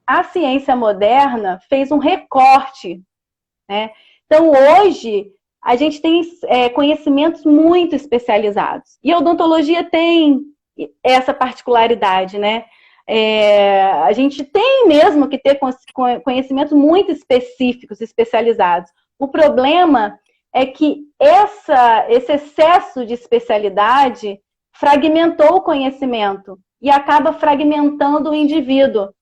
A ciência moderna fez um recorte, né? Então, hoje, a gente tem conhecimentos muito especializados. E a odontologia tem essa particularidade, né? A gente tem mesmo que ter conhecimentos muito específicos, especializados. O problema é que esse excesso de especialidade fragmentou o conhecimento e acaba fragmentando o indivíduo.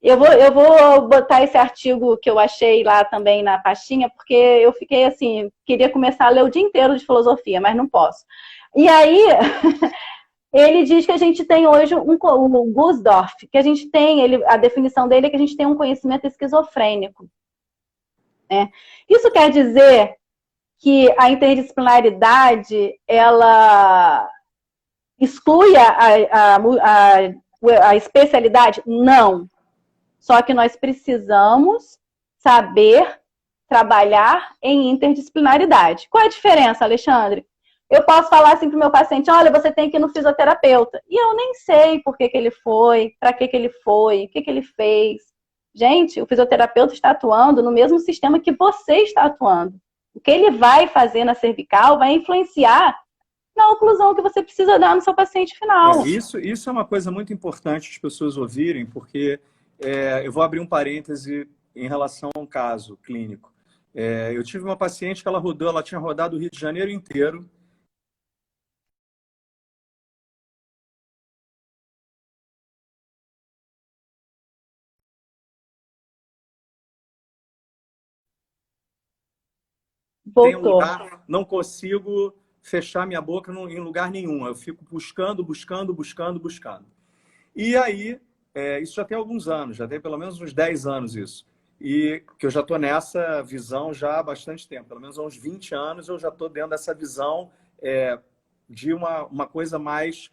Eu vou botar esse artigo que eu achei lá também na pastinha, porque eu fiquei assim, queria começar a ler o dia inteiro de filosofia, mas não posso. E aí, ele diz que a gente tem hoje o Gusdorff, que a gente tem, a definição dele é que a gente tem um conhecimento esquizofrênico. Né? Isso quer dizer que a interdisciplinaridade, ela exclui a especialidade? Não. Só que nós precisamos saber trabalhar em interdisciplinaridade. Qual é a diferença, Alexandre? eu posso falar assim para o meu paciente, olha, você tem que ir no fisioterapeuta. E eu nem sei por que que ele foi, para que que ele foi, o que que ele fez. Gente, o fisioterapeuta está atuando no mesmo sistema que você está atuando. O que ele vai fazer na cervical vai influenciar na oclusão que você precisa dar no seu paciente final. Isso é uma coisa muito importante as pessoas ouvirem, porque eu vou abrir um parêntese em relação a um caso clínico. Eu tive uma paciente que ela tinha rodado o Rio de Janeiro inteiro. Tem um Voltou. lugar, não consigo fechar minha boca em lugar nenhum. Eu fico buscando. E aí, isso já tem alguns anos, já tem pelo menos uns 10 anos isso. E que eu já estou nessa visão já há bastante tempo, pelo menos há uns 20 anos eu já estou dentro dessa visão de uma coisa mais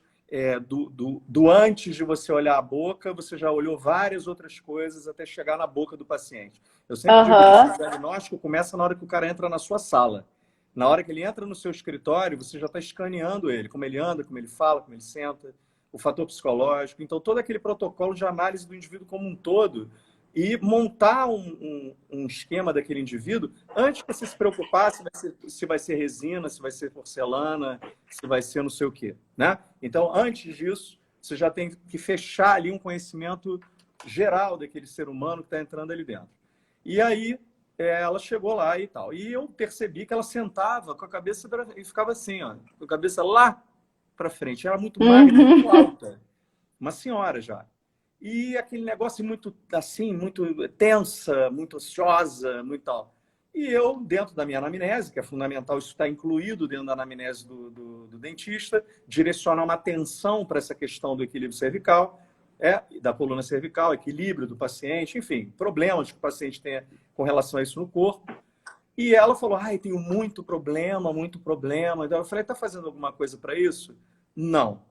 do antes de você olhar a boca, você já olhou várias outras coisas até chegar na boca do paciente. Eu sempre digo que o diagnóstico começa na hora que o cara entra na sua sala. Na hora que ele entra no seu escritório, você já está escaneando ele, como ele anda, como ele fala, como ele senta, o fator psicológico. Então, todo aquele protocolo de análise do indivíduo como um todo e montar um esquema daquele indivíduo antes de você se preocupar se vai ser resina, se vai ser porcelana, se vai ser não sei o quê, né? Então, antes disso, você já tem que fechar ali um conhecimento geral daquele ser humano que está entrando ali dentro. E aí, ela chegou lá e tal. E eu percebi que ela sentava com a cabeça e ficava assim, ó, com a cabeça lá para frente. Era muito magra, muito alta. Uma senhora já. E aquele negócio muito assim, muito tensa, muito ansiosa, muito tal. E eu, dentro da minha anamnese, que é fundamental, isso está incluído dentro da anamnese do dentista, direcionar uma atenção para essa questão do equilíbrio cervical, da coluna cervical, equilíbrio do paciente, enfim, problemas que o paciente tenha com relação a isso no corpo. E ela falou, ai, tenho muito problema, muito problema. Então eu falei, está fazendo alguma coisa para isso? Não.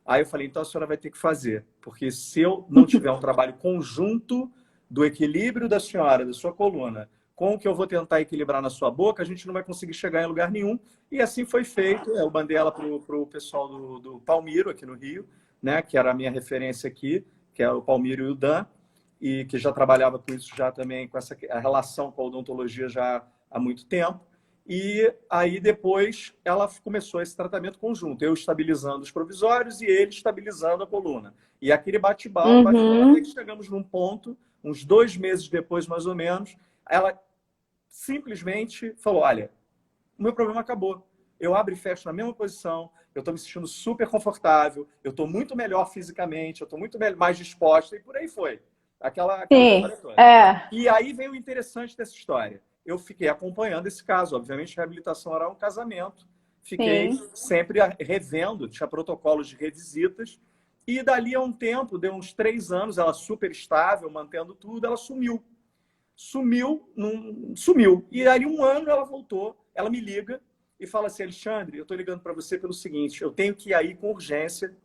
Aí eu falei, então a senhora vai ter que fazer, porque se eu não tiver um trabalho conjunto do equilíbrio da senhora, da sua coluna, com o que eu vou tentar equilibrar na sua boca, a gente não vai conseguir chegar em lugar nenhum. E assim foi feito. Eu mandei ela para o pessoal do Palmiro, aqui no Rio, né, que era a minha referência aqui, que é o Palmiro e o Dan, e que já trabalhava com isso já também, com a relação com a odontologia já há muito tempo. E aí depois ela começou esse tratamento conjunto, eu estabilizando os provisórios e ele estabilizando a coluna. E aquele bate-bola, até que chegamos num ponto, uns 2 meses depois mais ou menos, ela simplesmente falou, olha, o meu problema acabou. Eu abro e fecho na mesma posição, eu estou me sentindo super confortável, eu estou muito melhor fisicamente, eu estou muito mais disposta, e por aí foi. Aquela história toda. E aí vem o interessante dessa história. Eu fiquei acompanhando esse caso. Obviamente, a reabilitação era um casamento. Fiquei sempre revendo, tinha protocolos de revisitas. E dali a um tempo, deu uns 3 anos, ela super estável, mantendo tudo, ela sumiu. Sumiu. E aí 1 ano ela voltou, ela me liga e fala assim, Alexandre, eu estou ligando para você pelo seguinte, eu tenho que ir aí com urgência,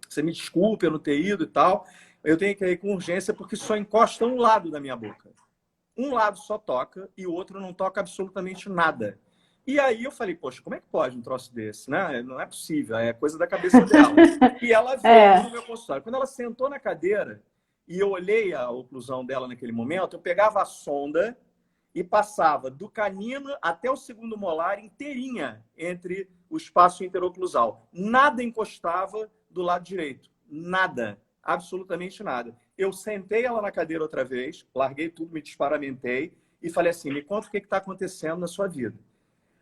você me desculpe eu não ter ido e tal, eu tenho que ir com urgência porque só encosta um lado da minha boca. Um lado só toca e o outro não toca absolutamente nada. E aí eu falei, poxa, como é que pode um troço desse, né? Não é possível, é coisa da cabeça dela. E ela veio no meu consultório. Quando ela sentou na cadeira e eu olhei a oclusão dela naquele momento, eu pegava a sonda e passava do canino até o segundo molar inteirinha entre o espaço interoclusal. Nada encostava do lado direito. Nada. Absolutamente nada. Eu sentei ela na cadeira outra vez, larguei tudo, me desparamentei e falei assim, me conta o que está acontecendo na sua vida.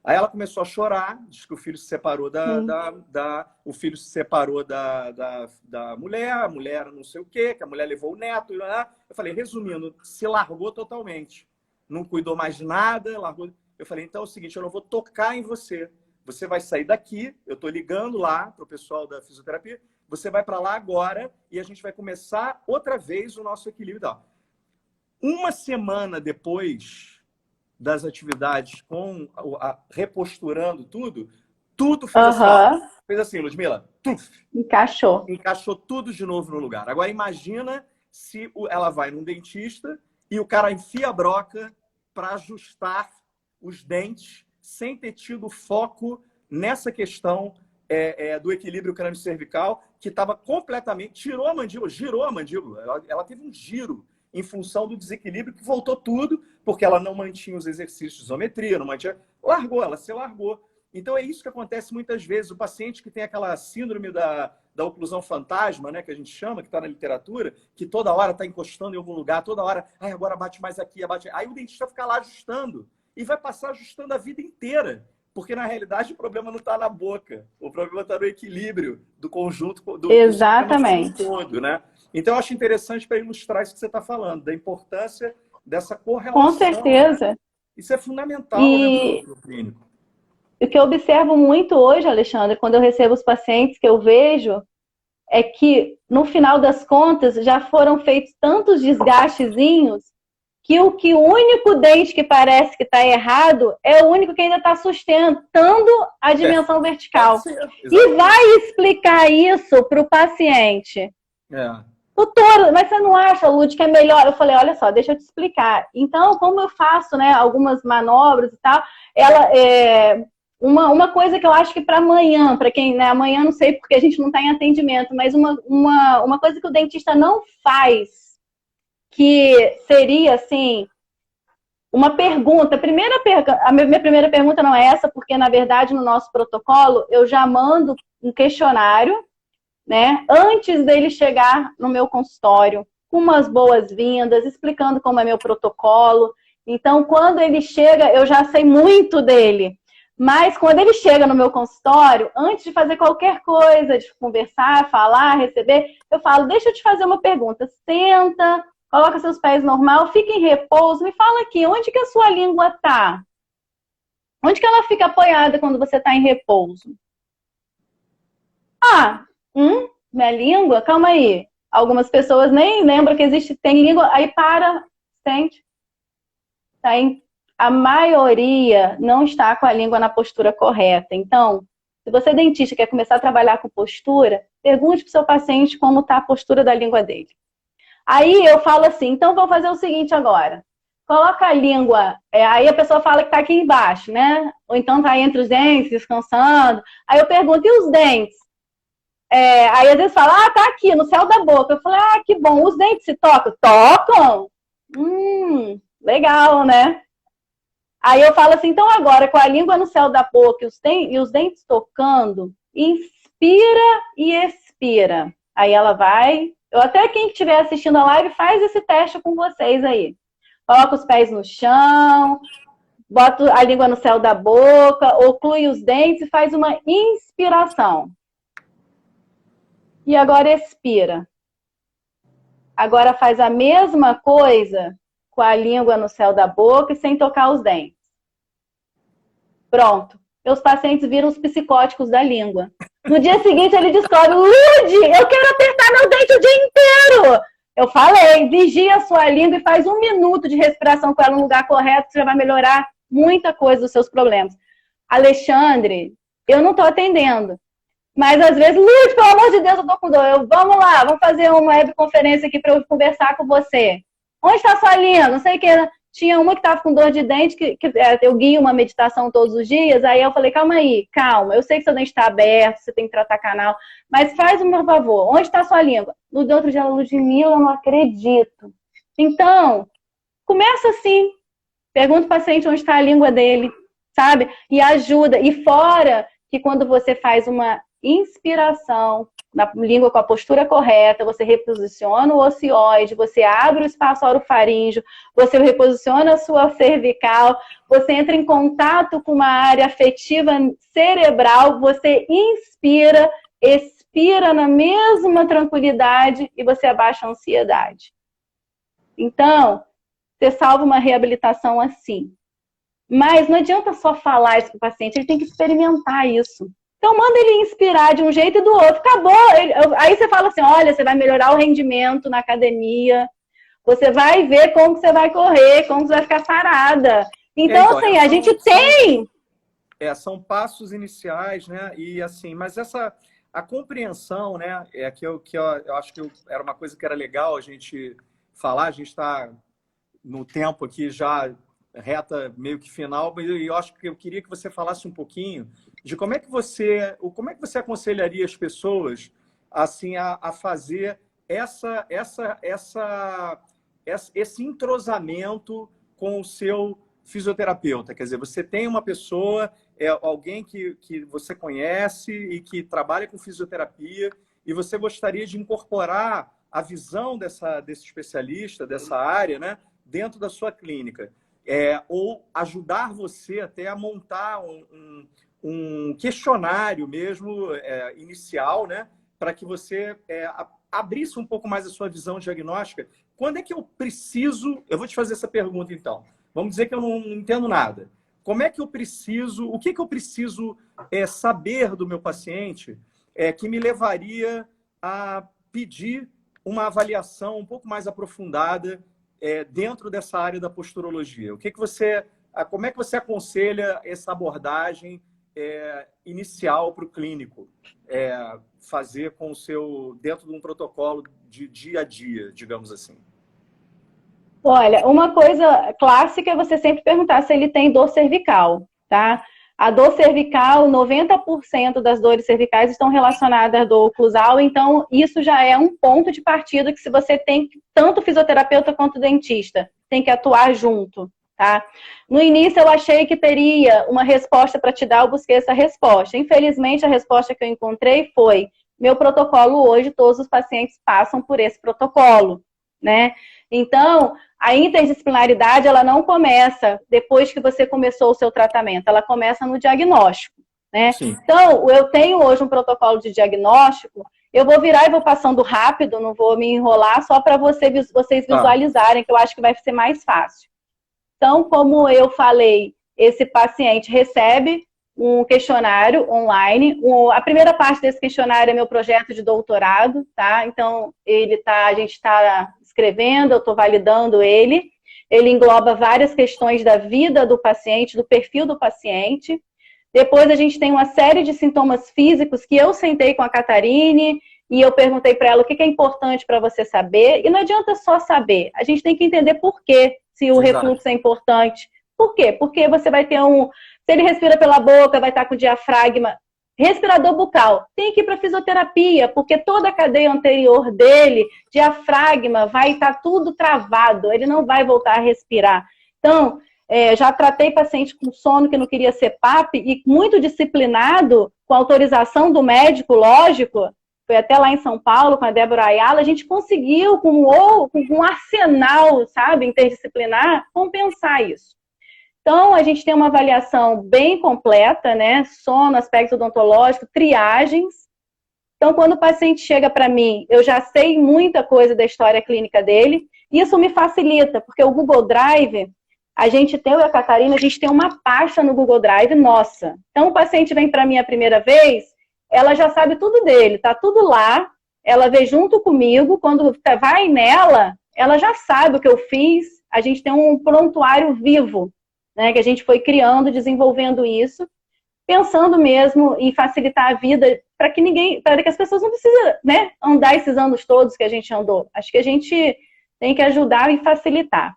Aí ela começou a chorar, disse que o filho se separou o filho se separou da mulher, a mulher não sei o quê, que a mulher levou o neto. Eu falei, resumindo, se largou totalmente. Não cuidou mais de nada, largou. Eu falei, então é o seguinte, eu não vou tocar em você. Você vai sair daqui, eu estou ligando lá para o pessoal da fisioterapia, você vai para lá agora e a gente vai começar outra vez o nosso equilíbrio e tal. 1 semana depois das atividades reposturando tudo fez assim, ó, fez assim, Ludmila. Encaixou tudo de novo no lugar. Agora imagina se ela vai num dentista e o cara enfia a broca para ajustar os dentes sem ter tido foco nessa questão do equilíbrio crânio-cervical, que estava completamente... Tirou a mandíbula, girou a mandíbula. Ela teve um giro em função do desequilíbrio que voltou tudo, porque ela não mantinha os exercícios de isometria, não mantinha... Largou, ela se largou. Então é isso que acontece muitas vezes. O paciente que tem aquela síndrome da oclusão fantasma, né, que a gente chama, que está na literatura, que toda hora está encostando em algum lugar, toda hora, agora bate mais aqui, bate... Aí o dentista fica lá ajustando. E vai passar ajustando a vida inteira. Porque, na realidade, o problema não está na boca. O problema está no equilíbrio do conjunto do Exatamente. sistema todo, né? Então, eu acho interessante para ilustrar isso que você está falando, da importância dessa correlação. Com certeza. Né? Isso é fundamental, né, no clínico. O que eu observo muito hoje, Alexandre, quando eu recebo os pacientes que eu vejo, é que, no final das contas, já foram feitos tantos desgastezinhos que o único dente que parece que está errado é o único que ainda está sustentando a dimensão vertical. E vai explicar isso para o paciente. Doutora, mas você não acha, Lud, que é melhor? Eu falei, olha só, deixa eu te explicar. Então, como eu faço, né, algumas manobras e tal, uma coisa que eu acho que para amanhã, para quem, né, amanhã não sei porque a gente não está em atendimento, mas uma coisa que o dentista não faz, que seria, assim, uma pergunta. A minha primeira pergunta não é essa, porque, na verdade, no nosso protocolo, eu já mando um questionário, né, antes dele chegar no meu consultório, com umas boas-vindas, explicando como é meu protocolo. Então, quando ele chega, eu já sei muito dele. Mas, quando ele chega no meu consultório, antes de fazer qualquer coisa, de conversar, falar, receber, eu falo, deixa eu te fazer uma pergunta. Senta, coloca seus pés normal, fica em repouso. Me fala aqui, onde que a sua língua está? Onde que ela fica apoiada quando você está em repouso? Minha língua? Calma aí. Algumas pessoas nem lembram que tem língua. Aí para, sente. A maioria não está com a língua na postura correta. Então, se você, dentista, quer começar a trabalhar com postura, pergunte para o seu paciente como está a postura da língua dele. Aí eu falo assim, então vou fazer o seguinte agora. Coloca a língua, aí a pessoa fala que está aqui embaixo, né? Ou então está entre os dentes, descansando. Aí eu pergunto, e os dentes? Aí às vezes fala, tá aqui, no céu da boca. Eu falo, que bom, os dentes se tocam? Tocam? Legal, né? Aí eu falo assim, então agora, com a língua no céu da boca e os dentes tocando, inspira e expira. Aí ela vai... Até quem estiver assistindo a live faz esse teste com vocês aí. Coloca os pés no chão, bota a língua no céu da boca, oclui os dentes e faz uma inspiração. E agora expira. Agora faz a mesma coisa com a língua no céu da boca e sem tocar os dentes. Pronto. Meus pacientes viram os psicóticos da língua. No dia seguinte, ele descobre, Lud, eu quero apertar meu dente o dia inteiro. Eu falei, vigia a sua língua e faz 1 minuto de respiração com ela no lugar correto, você já vai melhorar muita coisa dos seus problemas. Alexandre, eu não estou atendendo. Mas às vezes, Lud, pelo amor de Deus, eu estou com dor. Vamos lá, vamos fazer uma webconferência aqui para eu conversar com você. Onde está a sua língua? Não sei o que. Tinha uma que estava com dor de dente, que eu guio uma meditação todos os dias, aí eu falei, calma aí, calma, eu sei que seu dente está aberto, você tem que tratar canal, mas faz o meu favor, onde está a sua língua? No outro dia, Ludmila, eu não acredito. Então, começa assim, pergunta o paciente onde está a língua dele, sabe? E ajuda, e fora que quando você faz uma inspiração na língua com a postura correta, você reposiciona o ocioide, você abre o espaço orofaríngeo, você reposiciona a sua cervical, você entra em contato com uma área afetiva cerebral, você inspira, expira na mesma tranquilidade e você abaixa a ansiedade. Então, você salva uma reabilitação assim. Mas não adianta só falar isso para o paciente, ele tem que experimentar isso. Então, manda ele inspirar de um jeito e do outro. Acabou. Aí você fala assim, olha, você vai melhorar o rendimento na academia, você vai ver como que você vai correr, como que você vai ficar sarada. Então, assim, a gente tem... São passos iniciais, né? E assim, mas a compreensão, né? Que eu acho que era uma coisa que era legal a gente falar, a gente está no tempo aqui já reta meio que final, e eu acho que eu queria que você falasse um pouquinho de como é que você aconselharia as pessoas assim a fazer esse entrosamento com o seu fisioterapeuta. Quer dizer, você tem uma pessoa, alguém que você conhece e que trabalha com fisioterapia, e você gostaria de incorporar a visão desse especialista, dessa área, né, dentro da sua clínica. Ou ajudar você até a montar um questionário mesmo inicial, né, para que você abrisse um pouco mais a sua visão diagnóstica. Quando é que eu preciso... Eu vou te fazer essa pergunta, então. Vamos dizer que eu não entendo nada. Como é que eu preciso... O que eu preciso saber do meu paciente que me levaria a pedir uma avaliação um pouco mais aprofundada dentro dessa área da posturologia? Como é que você aconselha essa abordagem inicial para o clínico fazer com dentro de um protocolo de dia a dia, digamos assim? Olha, uma coisa clássica é você sempre perguntar se ele tem dor cervical, tá? A dor cervical, 90% das dores cervicais estão relacionadas à dor oclusal, então isso já é um ponto de partida que se você tem tanto fisioterapeuta quanto dentista, tem que atuar junto, tá? No início eu achei que teria uma resposta para te dar, eu busquei essa resposta. Infelizmente a resposta que eu encontrei foi: meu protocolo hoje, todos os pacientes passam por esse protocolo, né? Então, a interdisciplinaridade, ela não começa depois que você começou o seu tratamento, ela começa no diagnóstico, né? Sim. Então, eu tenho hoje um protocolo de diagnóstico, eu vou virar e vou passando rápido, não vou me enrolar, só para vocês visualizarem, que eu acho que vai ser mais fácil. Então, como eu falei, esse paciente recebe um questionário online. A primeira parte desse questionário é meu projeto de doutorado, tá? Então, a gente está escrevendo, eu estou validando ele. Ele engloba várias questões da vida do paciente, do perfil do paciente. Depois a gente tem uma série de sintomas físicos que eu sentei com a Catarine e eu perguntei para ela o que é importante para você saber. E não adianta só saber, a gente tem que entender por quê, se o refluxo é importante. Por quê? Porque você vai ter se ele respira pela boca, vai estar com diafragma. Respirador bucal, tem que ir para fisioterapia, porque toda a cadeia anterior dele, diafragma, vai estar tudo travado, ele não vai voltar a respirar. Então, já tratei paciente com sono que não queria ser PAP e muito disciplinado, com autorização do médico, lógico, foi até lá em São Paulo com a Débora Ayala, a gente conseguiu, com um arsenal, sabe, interdisciplinar, compensar isso. Então, a gente tem uma avaliação bem completa, né? Sono, aspecto odontológico, triagens. Então, quando o paciente chega para mim, eu já sei muita coisa da história clínica dele. Isso me facilita, porque o Google Drive, eu e a Catarina, a gente tem uma pasta no Google Drive nossa. Então, o paciente vem para mim a primeira vez, ela já sabe tudo dele, tá tudo lá. Ela vê junto comigo, quando vai nela, ela já sabe o que eu fiz. A gente tem um prontuário vivo, né, que a gente foi criando, desenvolvendo isso, pensando mesmo em facilitar a vida para que as pessoas não precisem, né, andar esses anos todos que a gente andou. Acho que a gente tem que ajudar e facilitar.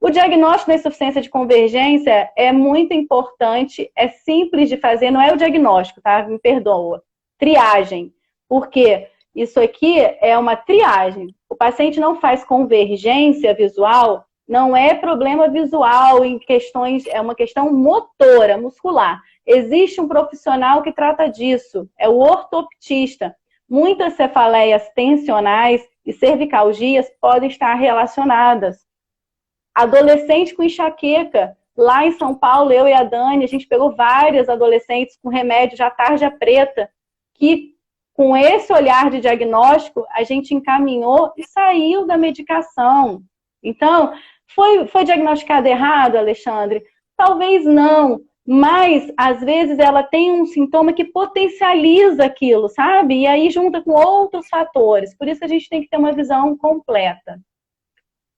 O diagnóstico da insuficiência de convergência é muito importante, é simples de fazer, não é o diagnóstico, tá? Me perdoa. Triagem. Porque isso aqui é uma triagem. O paciente não faz convergência visual, não é problema visual em questões, é uma questão motora, muscular. Existe um profissional que trata disso, é o ortoptista. Muitas cefaleias tensionais e cervicalgias podem estar relacionadas. Adolescente com enxaqueca. Lá em São Paulo, eu e a Dani, a gente pegou várias adolescentes com remédio já tarja preta, que com esse olhar de diagnóstico, a gente encaminhou e saiu da medicação. Então, foi diagnosticado errado, Alexandre? Talvez não, mas às vezes ela tem um sintoma que potencializa aquilo, sabe? E aí junta com outros fatores. Por isso a gente tem que ter uma visão completa.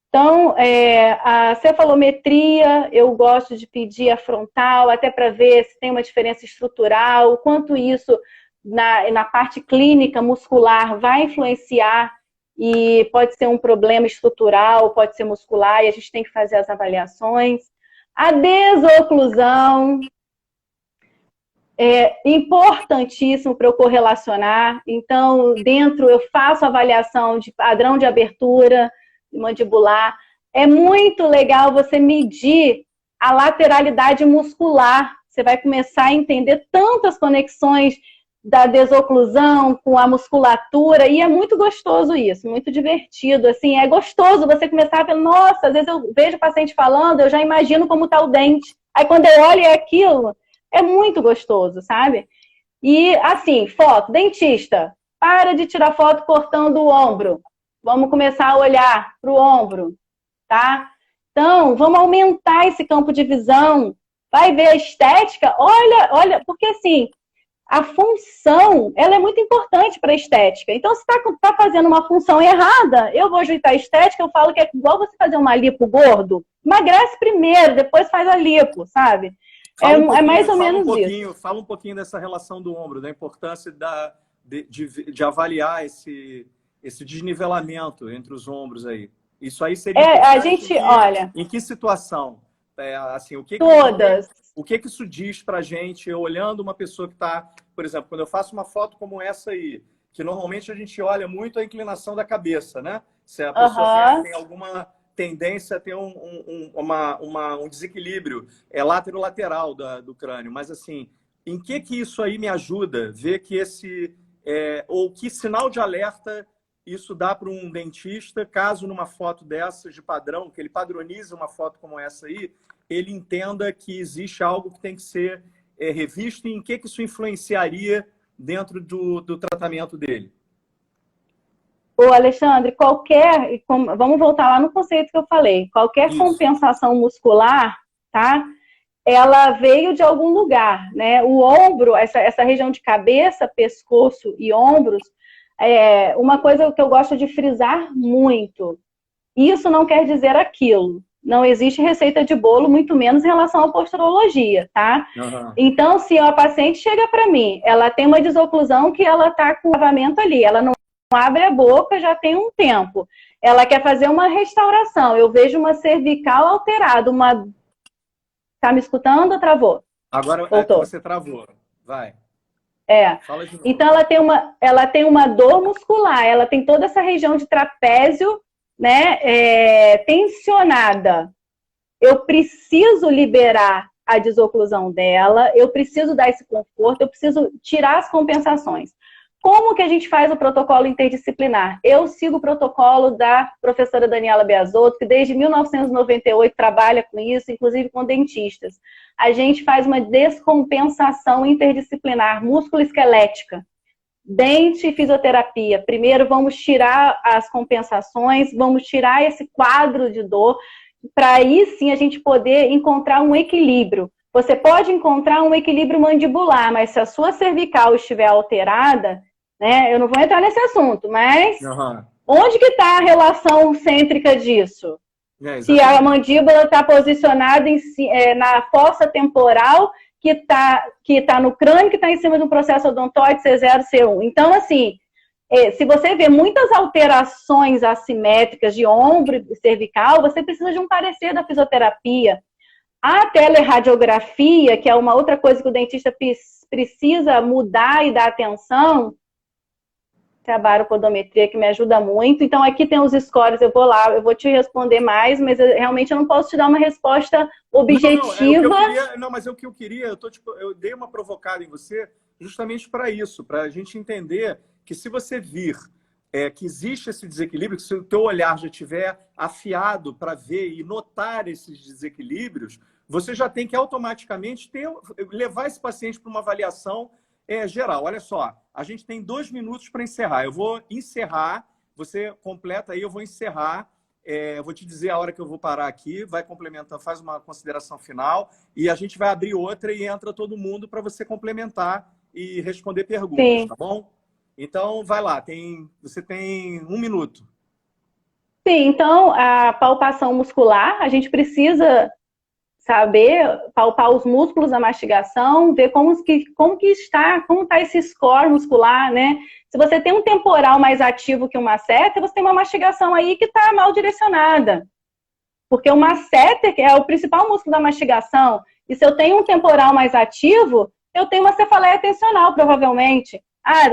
Então, a cefalometria, eu gosto de pedir a frontal, até para ver se tem uma diferença estrutural, quanto isso na parte clínica muscular vai influenciar. E pode ser um problema estrutural, pode ser muscular, e a gente tem que fazer as avaliações. A desoclusão é importantíssimo para eu correlacionar. Então, dentro eu faço avaliação de padrão de abertura mandibular. É muito legal você medir a lateralidade muscular. Você vai começar a entender tantas conexões da desoclusão com a musculatura, e é muito gostoso isso, muito divertido, assim, é gostoso você começar a ver, nossa, às vezes eu vejo o paciente falando, eu já imagino como está o dente, aí quando eu olho é aquilo, é muito gostoso, sabe? E, assim, foto, dentista, para de tirar foto cortando o ombro, vamos começar a olhar para o ombro, tá? Então, vamos aumentar esse campo de visão, vai ver a estética, olha, porque assim, a função, ela é muito importante para a estética. Então, se está fazendo uma função errada, eu vou ajeitar a estética, eu falo que é igual você fazer uma lipo gordo, emagrece primeiro, depois faz a lipo, sabe? É mais ou menos isso. Fala um pouquinho dessa relação do ombro, da importância de avaliar esse desnivelamento entre os ombros aí. Isso aí seria a gente, olha... Em que situação? Assim, todas. O que isso diz pra gente, olhando uma pessoa que está, por exemplo, quando eu faço uma foto como essa aí, que normalmente a gente olha muito a inclinação da cabeça, né? Se a pessoa tem alguma tendência a ter um desequilíbrio lateral do crânio. Mas, assim, em que isso aí me ajuda? Ver que ou que sinal de alerta isso dá para um dentista, caso numa foto dessas de padrão, que ele padronize uma foto como essa aí, ele entenda que existe algo que tem que ser revisto e em que isso influenciaria dentro do tratamento dele? Ô, Alexandre, vamos voltar lá no conceito que eu falei. Qualquer compensação muscular, tá? Ela veio de algum lugar, né? O ombro, essa região de cabeça, pescoço e ombros, uma coisa que eu gosto de frisar muito. Isso não quer dizer aquilo. Não existe receita de bolo, muito menos em relação à posturologia, tá? Uhum. Então, se a paciente chega para mim, ela tem uma desoclusão que ela tá com travamento ali, ela não abre a boca já tem um tempo. Ela quer fazer uma restauração. Eu vejo uma cervical alterada, Tá me escutando ou travou? Agora você travou. Vai. Fala de novo. Então, ela tem uma dor muscular, ela tem toda essa região de trapézio, né, tensionada. Eu preciso liberar a desoclusão dela, eu preciso dar esse conforto, eu preciso tirar as compensações. Como que a gente faz o protocolo interdisciplinar? Eu sigo o protocolo da professora Daniela Beazotto, que desde 1998 trabalha com isso, inclusive com dentistas. A gente faz uma descompensação interdisciplinar, músculo-esquelética. Dente e fisioterapia. Primeiro vamos tirar as compensações, vamos tirar esse quadro de dor, para aí sim a gente poder encontrar um equilíbrio. Você pode encontrar um equilíbrio mandibular, mas se a sua cervical estiver alterada, né, eu não vou entrar nesse assunto, mas onde que está a relação cêntrica disso? Se a mandíbula está posicionada na fossa temporal, que tá no crânio, que está em cima de um processo odontoide C0, C1. Então, assim, se você vê muitas alterações assimétricas de ombro e cervical, você precisa de um parecer da fisioterapia. A teleradiografia, que é uma outra coisa que o dentista precisa mudar e dar atenção, trabalho podometria que me ajuda muito. Então, aqui tem os scores, eu vou lá, eu vou te responder mais, mas realmente eu não posso te dar uma resposta objetiva. Mas é o que eu queria, eu dei uma provocada em você justamente para isso, para a gente entender que se você vir que existe esse desequilíbrio, que se o teu olhar já estiver afiado para ver e notar esses desequilíbrios, você já tem que automaticamente levar esse paciente para uma avaliação geral. Olha só, a gente tem 2 minutos para encerrar. Eu vou encerrar, você completa aí, eu vou encerrar. Eu vou te dizer a hora que eu vou parar aqui, vai complementar, faz uma consideração final e a gente vai abrir outra e entra todo mundo para você complementar e responder perguntas, Sim. Tá bom? Então, vai lá, você tem 1 minuto. Sim, então, a palpação muscular, a gente precisa saber palpar os músculos da mastigação, ver como está esse score muscular, né? Se você tem um temporal mais ativo que um masseter, você tem uma mastigação aí que está mal direcionada. Porque o masseter é o principal músculo da mastigação. E se eu tenho um temporal mais ativo, eu tenho uma cefaleia tensional, provavelmente. Ah,